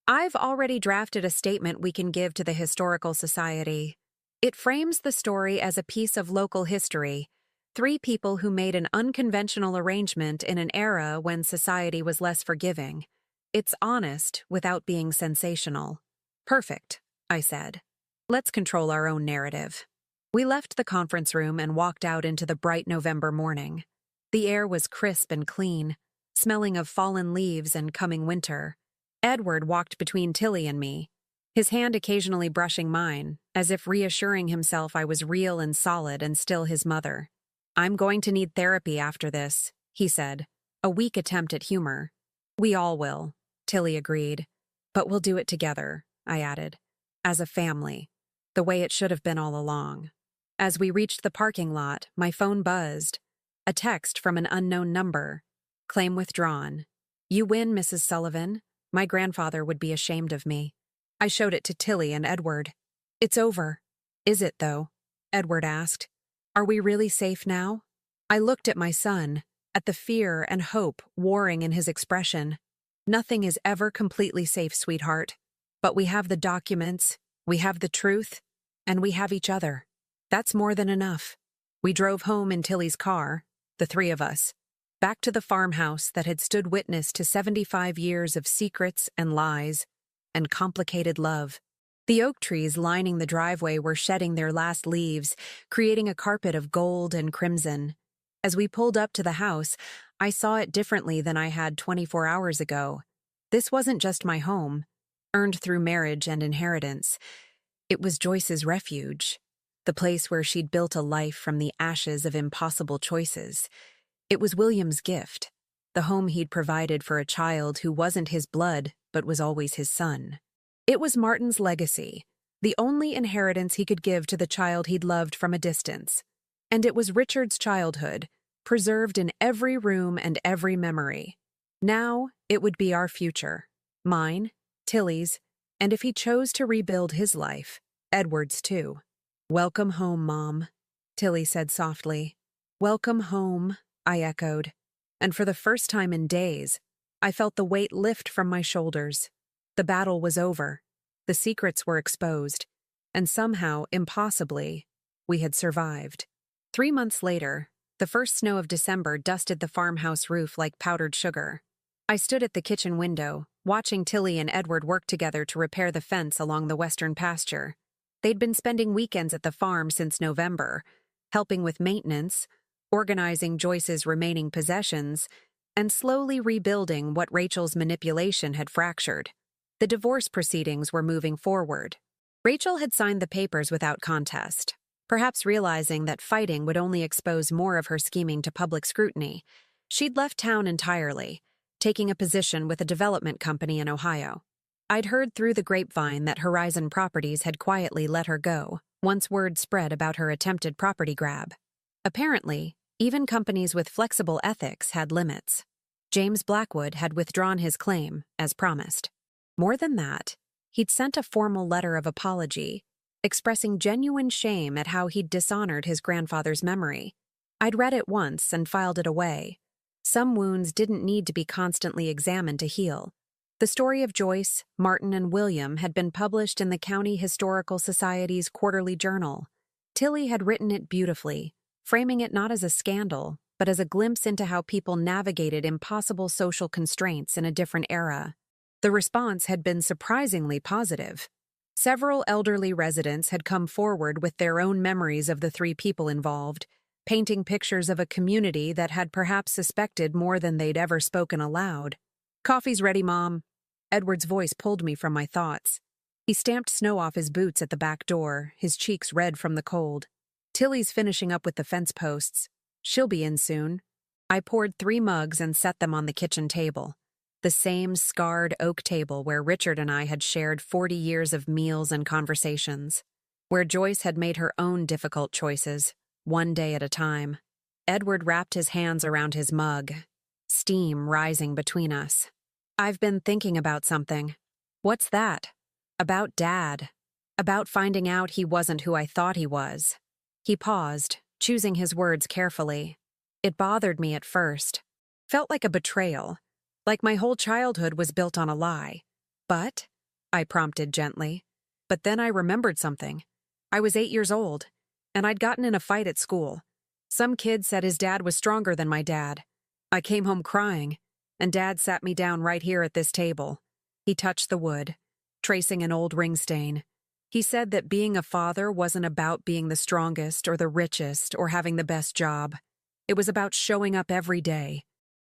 I've already drafted a statement we can give to the Historical Society. It frames the story as a piece of local history. 3 people who made an unconventional arrangement in an era when society was less forgiving. It's honest without being sensational. Perfect, I said. Let's control our own narrative. We left the conference room and walked out into the bright November morning. The air was crisp and clean. smelling of fallen leaves and coming winter. Edward walked between Tilly and me, his hand occasionally brushing mine, as if reassuring himself I was real and solid and still his mother. "I'm going to need therapy after this," he said, a weak attempt at humor. "We all will," Tilly agreed. "But we'll do it together," I added. "As a family. The way it should have been all along." As we reached the parking lot, my phone buzzed. A text from an unknown number. "Claim withdrawn. You win, Mrs. Sullivan. My grandfather would be ashamed of me." I showed it to Tilly and Edward. "It's over." "Is it, though?" Edward asked. "Are we really safe now?" I looked at my son, at the fear and hope warring in his expression. "Nothing is ever completely safe, sweetheart. But we have the documents, we have the truth, and we have each other. That's more than enough." We drove home in Tilly's car, the three of us, back to the farmhouse that had stood witness to 75 years of secrets and lies and complicated love. The oak trees lining the driveway were shedding their last leaves, creating a carpet of gold and crimson. As we pulled up to the house, I saw it differently than I had 24 hours ago. This wasn't just my home, earned through marriage and inheritance. It was Joyce's refuge, the place where she'd built a life from the ashes of impossible choices. It was William's gift, the home he'd provided for a child who wasn't his blood but was always his son. It was Martin's legacy, the only inheritance he could give to the child he'd loved from a distance. And it was Richard's childhood, preserved in every room and every memory. Now it would be our future, mine, Tilly's, and if he chose to rebuild his life, Edward's too. "Welcome home, Mom," Tilly said softly. "Welcome home," I echoed. And for the first time in days, I felt the weight lift from my shoulders. The battle was over. The secrets were exposed. And somehow, impossibly, we had survived. 3 months later, the first snow of December dusted the farmhouse roof like powdered sugar. I stood at the kitchen window, watching Tilly and Edward work together to repair the fence along the western pasture. They'd been spending weekends at the farm since November, helping with maintenance, organizing Joyce's remaining possessions, and slowly rebuilding what Rachel's manipulation had fractured. The divorce proceedings were moving forward. Rachel had signed the papers without contest, perhaps realizing that fighting would only expose more of her scheming to public scrutiny. She'd left town entirely, taking a position with a development company in Ohio. I'd heard through the grapevine that Horizon Properties had quietly let her go, once word spread about her attempted property grab. Apparently, even companies with flexible ethics had limits. James Blackwood had withdrawn his claim, as promised. More than that, he'd sent a formal letter of apology, expressing genuine shame at how he'd dishonored his grandfather's memory. I'd read it once and filed it away. Some wounds didn't need to be constantly examined to heal. The story of Joyce, Martin, and William had been published in the County Historical Society's quarterly journal. Tilly had written it beautifully, framing it not as a scandal, but as a glimpse into how people navigated impossible social constraints in a different era. The response had been surprisingly positive. Several elderly residents had come forward with their own memories of the three people involved, painting pictures of a community that had perhaps suspected more than they'd ever spoken aloud. "Coffee's ready, Mom." Edward's voice pulled me from my thoughts. He stamped snow off his boots at the back door, his cheeks red from the cold. "Tilly's finishing up with the fence posts. She'll be in soon." I poured 3 mugs and set them on the kitchen table. The same scarred oak table where Richard and I had shared 40 years of meals and conversations. Where Joyce had made her own difficult choices, one day at a time. Edward wrapped his hands around his mug, steam rising between us. "I've been thinking about something." "What's that?" "About Dad. About finding out he wasn't who I thought he was." He paused, choosing his words carefully. It bothered me at first. Felt like a betrayal. Like my whole childhood was built on a lie. "But," I prompted gently. But then I remembered something. I was 8 years old, and I'd gotten in a fight at school. Some kid said his dad was stronger than my dad. I came home crying, and Dad sat me down right here at this table. He touched the wood, tracing an old ring stain. He said that being a father wasn't about being the strongest or the richest or having the best job. It was about showing up every day.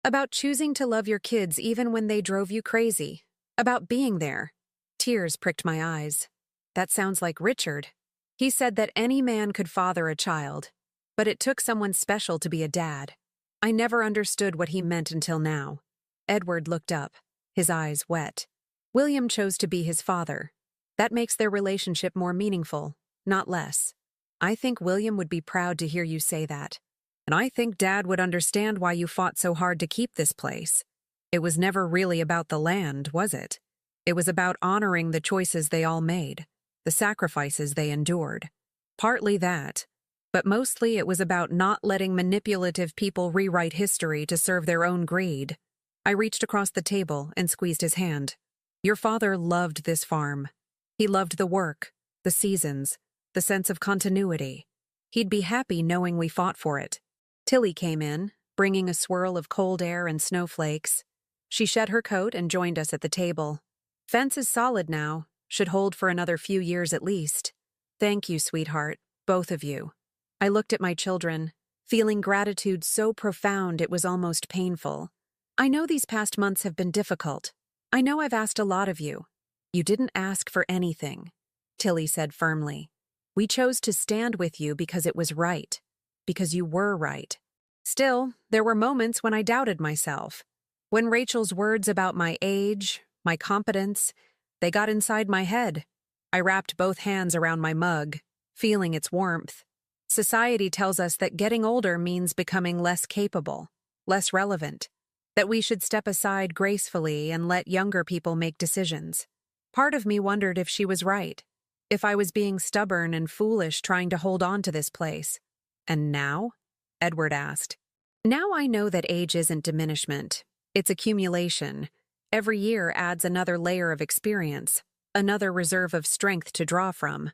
About choosing to love your kids even when they drove you crazy. About being there. Tears pricked my eyes. That sounds like Richard. He said that any man could father a child, but it took someone special to be a dad. I never understood what he meant until now. Edward looked up, his eyes wet. William chose to be his father. That makes their relationship more meaningful, not less. I think William would be proud to hear you say that. And I think Dad would understand why you fought so hard to keep this place. It was never really about the land, was it? It was about honoring the choices they all made, the sacrifices they endured. Partly that, but mostly it was about not letting manipulative people rewrite history to serve their own greed. I reached across the table and squeezed his hand. Your father loved this farm. He loved the work, the seasons, the sense of continuity. He'd be happy knowing we fought for it. Tilly came in, bringing a swirl of cold air and snowflakes. She shed her coat and joined us at the table. Fence is solid now, should hold for another few years at least. Thank you, sweetheart, both of you. I looked at my children, feeling gratitude so profound it was almost painful. I know these past months have been difficult. I know I've asked a lot of you. You didn't ask for anything, Tilly said firmly. We chose to stand with you because it was right, because you were right. Still, there were moments when I doubted myself. When Rachel's words about my age, my competence, they got inside my head. I wrapped both hands around my mug, feeling its warmth. Society tells us that getting older means becoming less capable, less relevant, that we should step aside gracefully and let younger people make decisions. Part of me wondered if she was right, if I was being stubborn and foolish trying to hold on to this place. And now? Edward asked. Now I know that age isn't diminishment. It's accumulation. Every year adds another layer of experience, another reserve of strength to draw from.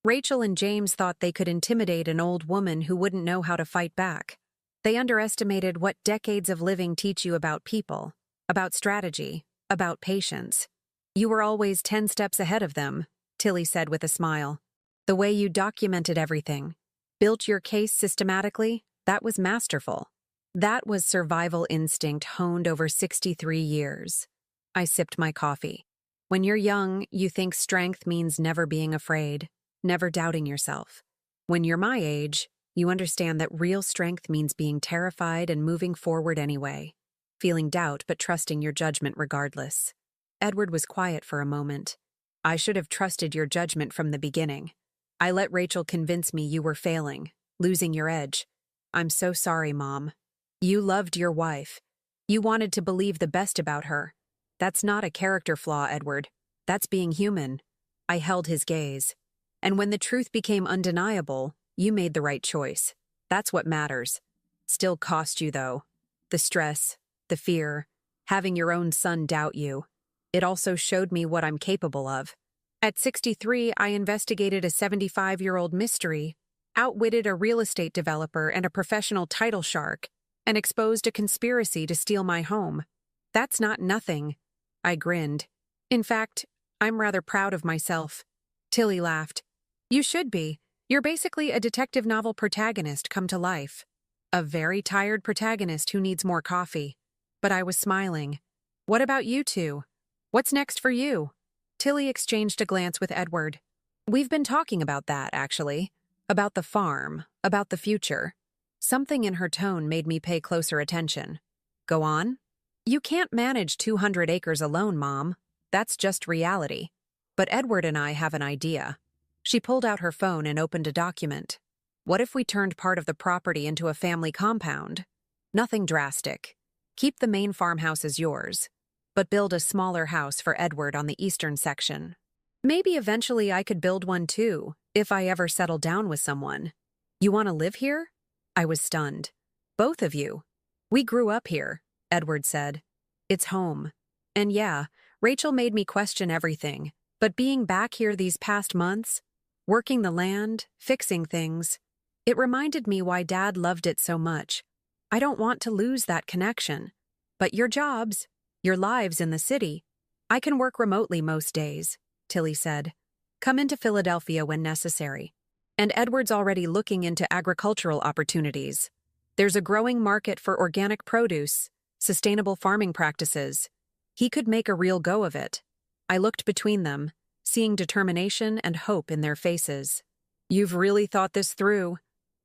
Rachel and James thought they could intimidate an old woman who wouldn't know how to fight back. They underestimated what decades of living teach you about people, about strategy, about patience. You were always 10 steps ahead of them, Tilly said with a smile. The way you documented everything, built your case systematically, that was masterful. That was survival instinct honed over 63 years. I sipped my coffee. When you're young, you think strength means never being afraid, never doubting yourself. When you're my age, you understand that real strength means being terrified and moving forward anyway, feeling doubt but trusting your judgment regardless. Edward was quiet for a moment. I should have trusted your judgment from the beginning. I let Rachel convince me you were failing, losing your edge. I'm so sorry, Mom. You loved your wife. You wanted to believe the best about her. That's not a character flaw, Edward. That's being human. I held his gaze. And when the truth became undeniable, you made the right choice. That's what matters. Still cost you, though. The stress, the fear, having your own son doubt you. It also showed me what I'm capable of. At 63, I investigated a 75-year-old mystery, outwitted a real estate developer and a professional title shark, and exposed a conspiracy to steal my home. That's not nothing. I grinned. In fact, I'm rather proud of myself. Tilly laughed. You should be. You're basically a detective novel protagonist come to life. A very tired protagonist who needs more coffee. But I was smiling. What about you two? What's next for you? Tilly exchanged a glance with Edward. We've been talking about that, actually. About the farm, about the future. Something in her tone made me pay closer attention. Go on. You can't manage 200 acres alone, Mom. That's just reality. But Edward and I have an idea. She pulled out her phone and opened a document. What if we turned part of the property into a family compound? Nothing drastic. Keep the main farmhouse as yours, but build a smaller house for Edward on the eastern section. Maybe eventually I could build one too, if I ever settle down with someone. You want to live here? I was stunned. Both of you. We grew up here, Edward said. It's home. And yeah, Rachel made me question everything, but being back here these past months, working the land, fixing things, it reminded me why Dad loved it so much. I don't want to lose that connection. But your jobs, your lives in the city, I can work remotely most days, Tilly said. Come into Philadelphia when necessary. And Edward's already looking into agricultural opportunities. There's a growing market for organic produce, sustainable farming practices. He could make a real go of it. I looked between them, seeing determination and hope in their faces. "You've really thought this through."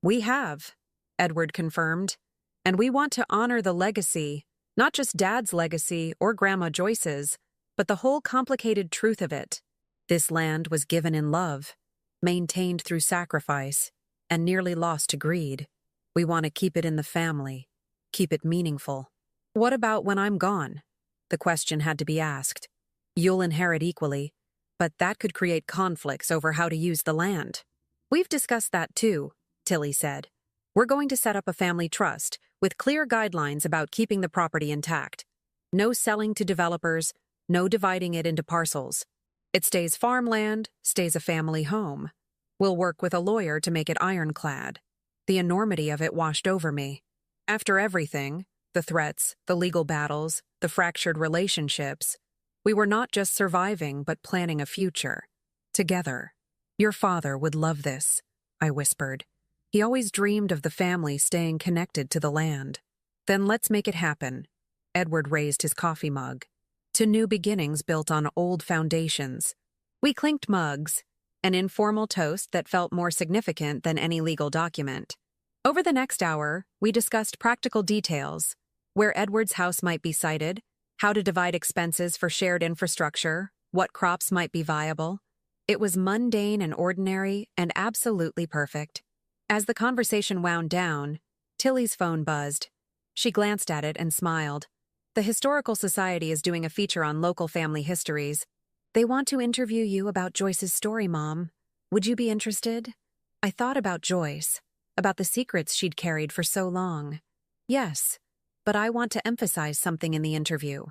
"We have," Edward confirmed. "And we want to honor the legacy, not just Dad's legacy or Grandma Joyce's, but the whole complicated truth of it. This land was given in love, maintained through sacrifice, and nearly lost to greed. We want to keep it in the family, keep it meaningful." "What about when I'm gone?" The question had to be asked. "You'll inherit equally, but that could create conflicts over how to use the land." "We've discussed that too," Tilly said. "We're going to set up a family trust with clear guidelines about keeping the property intact. No selling to developers, no dividing it into parcels. It stays farmland, stays a family home. We'll work with a lawyer to make it ironclad." The enormity of it washed over me. After everything, the threats, the legal battles, the fractured relationships, we were not just surviving but planning a future. Together. "Your father would love this," I whispered. "He always dreamed of the family staying connected to the land." "Then let's make it happen." Edward raised his coffee mug. "To new beginnings built on old foundations." We clinked mugs, an informal toast that felt more significant than any legal document. Over the next hour, we discussed practical details: where Edward's house might be sited, how to divide expenses for shared infrastructure, what crops might be viable. It was mundane and ordinary and absolutely perfect. As the conversation wound down, Tilly's phone buzzed. She glanced at it and smiled. "The Historical Society is doing a feature on local family histories. They want to interview you about Joyce's story, Mom. Would you be interested?" I thought about Joyce, about the secrets she'd carried for so long. "Yes, but I want to emphasize something in the interview."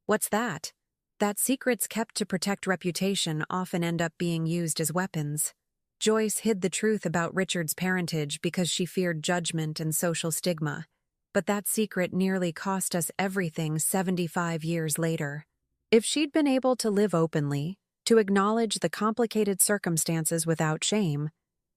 "What's that?" "That secrets kept to protect reputation often end up being used as weapons. Joyce hid the truth about Richard's parentage because she feared judgment and social stigma. But that secret nearly cost us everything 75 years later. If she'd been able to live openly, to acknowledge the complicated circumstances without shame,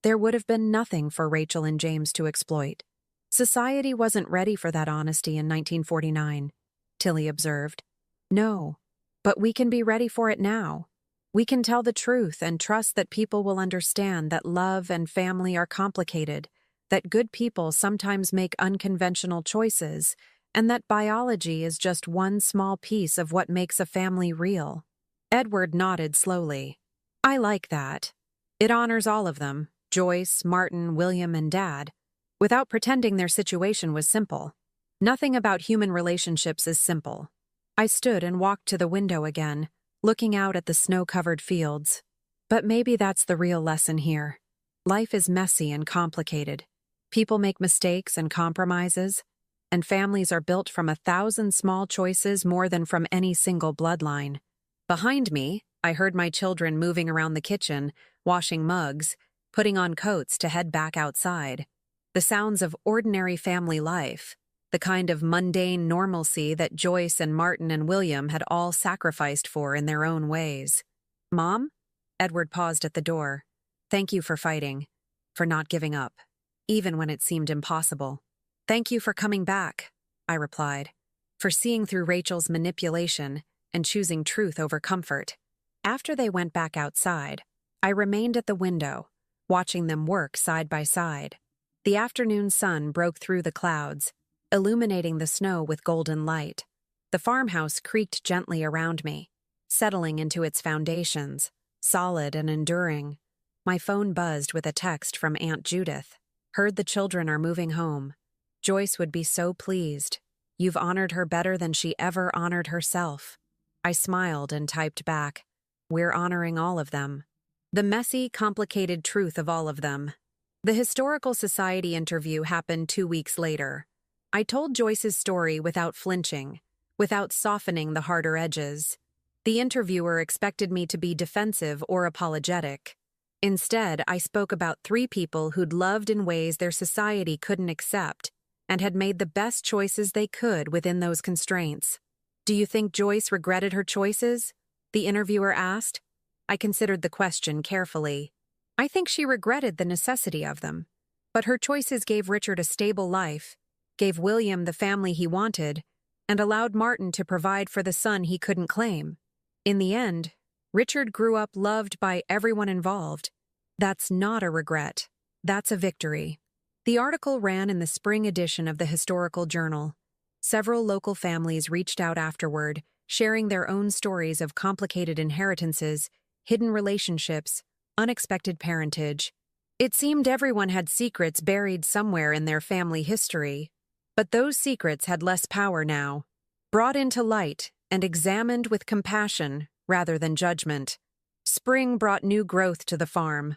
there would have been nothing for Rachel and James to exploit. Society wasn't ready for that honesty in 1949, Tilly observed. "No, but we can be ready for it now. We can tell the truth and trust that people will understand that love and family are complicated, that good people sometimes make unconventional choices, and that biology is just one small piece of what makes a family real." Edward nodded slowly. "I like that. It honors all of them, Joyce, Martin, William, and Dad, without pretending their situation was simple. Nothing about human relationships is simple." I stood and walked to the window again, looking out at the snow-covered fields. But maybe that's the real lesson here. Life is messy and complicated. People make mistakes and compromises, and families are built from 1,000 small choices more than from any single bloodline. Behind me, I heard my children moving around the kitchen, washing mugs, putting on coats to head back outside. The sounds of ordinary family life, the kind of mundane normalcy that Joyce and Martin and William had all sacrificed for in their own ways. "Mom?" Edward paused at the door. "Thank you for fighting, for not giving up, even when it seemed impossible." "Thank you for coming back," I replied, "for seeing through Rachel's manipulation and choosing truth over comfort." After they went back outside, I remained at the window, watching them work side by side. The afternoon sun broke through the clouds, illuminating the snow with golden light. The farmhouse creaked gently around me, settling into its foundations, solid and enduring. My phone buzzed with a text from Aunt Judith. "Heard the children are moving home. Joyce would be so pleased. You've honored her better than she ever honored herself." I smiled and typed back, "We're honoring all of them." The messy, complicated truth of all of them. The Historical Society interview happened 2 weeks later. I told Joyce's story without flinching, without softening the harder edges. The interviewer expected me to be defensive or apologetic. Instead, I spoke about 3 people who'd loved in ways their society couldn't accept and had made the best choices they could within those constraints. "Do you think Joyce regretted her choices?" the interviewer asked. I considered the question carefully. I think she regretted the necessity of them. But her choices gave Richard a stable life, gave William the family he wanted, and allowed Martin to provide for the son he couldn't claim. In the end, Richard grew up loved by everyone involved. That's not a regret. That's a victory. The article ran in the spring edition of the Historical Journal. Several local families reached out afterward, sharing their own stories of complicated inheritances, hidden relationships, unexpected parentage. It seemed everyone had secrets buried somewhere in their family history. But those secrets had less power now. Brought into light and examined with compassion rather than judgment, spring brought new growth to the farm.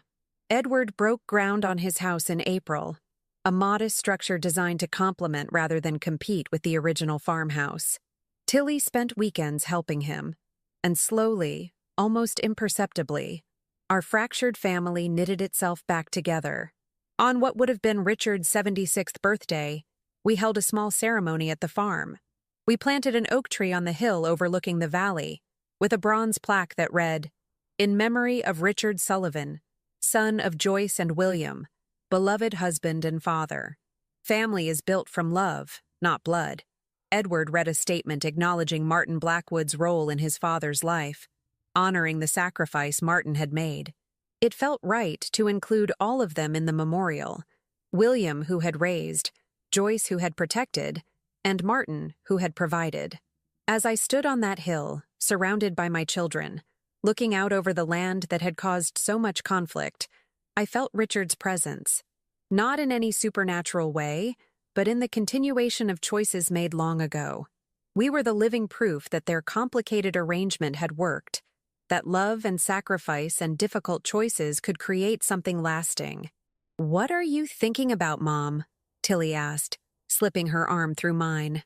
Edward broke ground on his house in April, a modest structure designed to complement rather than compete with the original farmhouse. Tilly spent weekends helping him, and slowly, almost imperceptibly, our fractured family knitted itself back together. On what would have been Richard's 76th birthday, we held a small ceremony at the farm. We planted an oak tree on the hill overlooking the valley, with a bronze plaque that read, "In memory of Richard Sullivan, son of Joyce and William, beloved husband and father. Family is built from love, not blood." Edward read a statement acknowledging Martin Blackwood's role in his father's life, honoring the sacrifice Martin had made. It felt right to include all of them in the memorial: William, who had raised, Joyce, who had protected, and Martin, who had provided. As I stood on that hill, surrounded by my children, looking out over the land that had caused so much conflict, I felt Richard's presence. Not in any supernatural way, but in the continuation of choices made long ago. We were the living proof that their complicated arrangement had worked, that love and sacrifice and difficult choices could create something lasting. "What are you thinking about, Mom?" Tilly asked, slipping her arm through mine.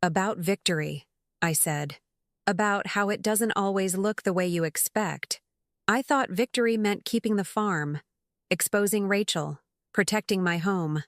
"About victory," I said. "About how it doesn't always look the way you expect. I thought victory meant keeping the farm, exposing Rachel, protecting my home.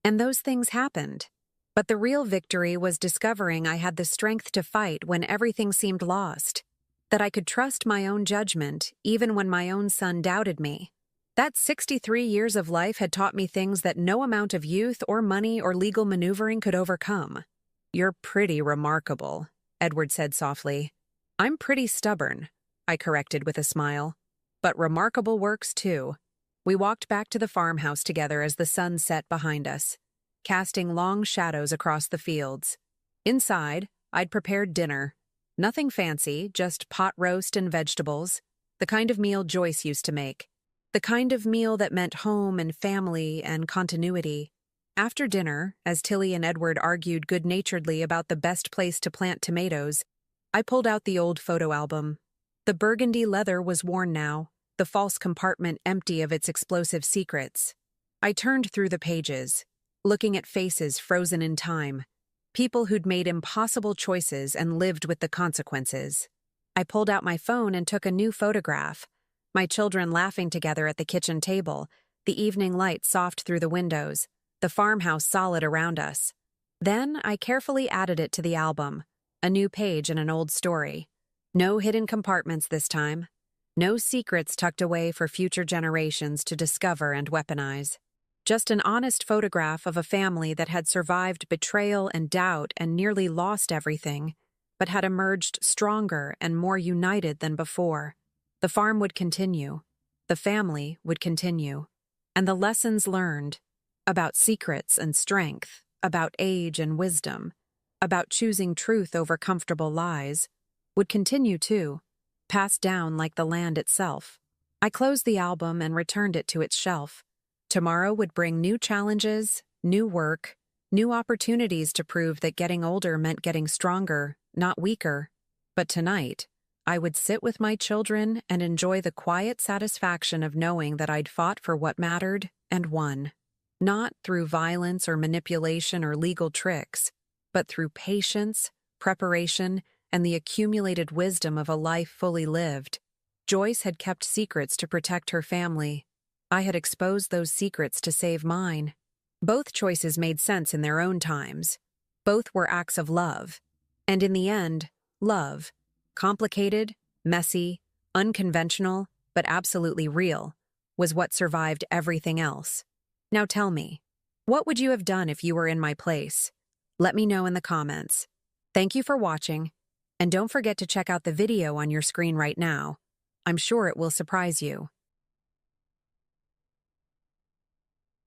And those things happened. But the real victory was discovering I had the strength to fight when everything seemed lost, that I could trust my own judgment even when my own son doubted me. That 63 years of life had taught me things that no amount of youth or money or legal maneuvering could overcome." "You're pretty remarkable," Edward said softly. "I'm pretty stubborn," I corrected with a smile. "But remarkable works too." We walked back to the farmhouse together as the sun set behind us, casting long shadows across the fields. Inside, I'd prepared dinner. Nothing fancy, just pot roast and vegetables, the kind of meal Joyce used to make. The kind of meal that meant home and family and continuity. After dinner, as Tilly and Edward argued good-naturedly about the best place to plant tomatoes, I pulled out the old photo album. The burgundy leather was worn now, the false compartment empty of its explosive secrets. I turned through the pages, looking at faces frozen in time, people who'd made impossible choices and lived with the consequences. I pulled out my phone and took a new photograph. My children laughing together at the kitchen table, the evening light soft through the windows, the farmhouse solid around us. Then I carefully added it to the album, a new page in an old story. No hidden compartments this time. No secrets tucked away for future generations to discover and weaponize. Just an honest photograph of a family that had survived betrayal and doubt and nearly lost everything, but had emerged stronger and more united than before. The farm would continue, the family would continue, and the lessons learned about secrets and strength, about age and wisdom, about choosing truth over comfortable lies, would continue too, passed down like the land itself. I closed the album and returned it to its shelf. Tomorrow would bring new challenges, new work, new opportunities to prove that getting older meant getting stronger, not weaker. But tonight, I would sit with my children and enjoy the quiet satisfaction of knowing that I'd fought for what mattered and won. Not through violence or manipulation or legal tricks, but through patience, preparation, and the accumulated wisdom of a life fully lived. Joyce had kept secrets to protect her family. I had exposed those secrets to save mine. Both choices made sense in their own times. Both were acts of love. And in the end, love, complicated, messy, unconventional, but absolutely real, was what survived everything else. Now tell me, what would you have done if you were in my place? Let me know in the comments. Thank you for watching, and don't forget to check out the video on your screen right now. I'm sure it will surprise you.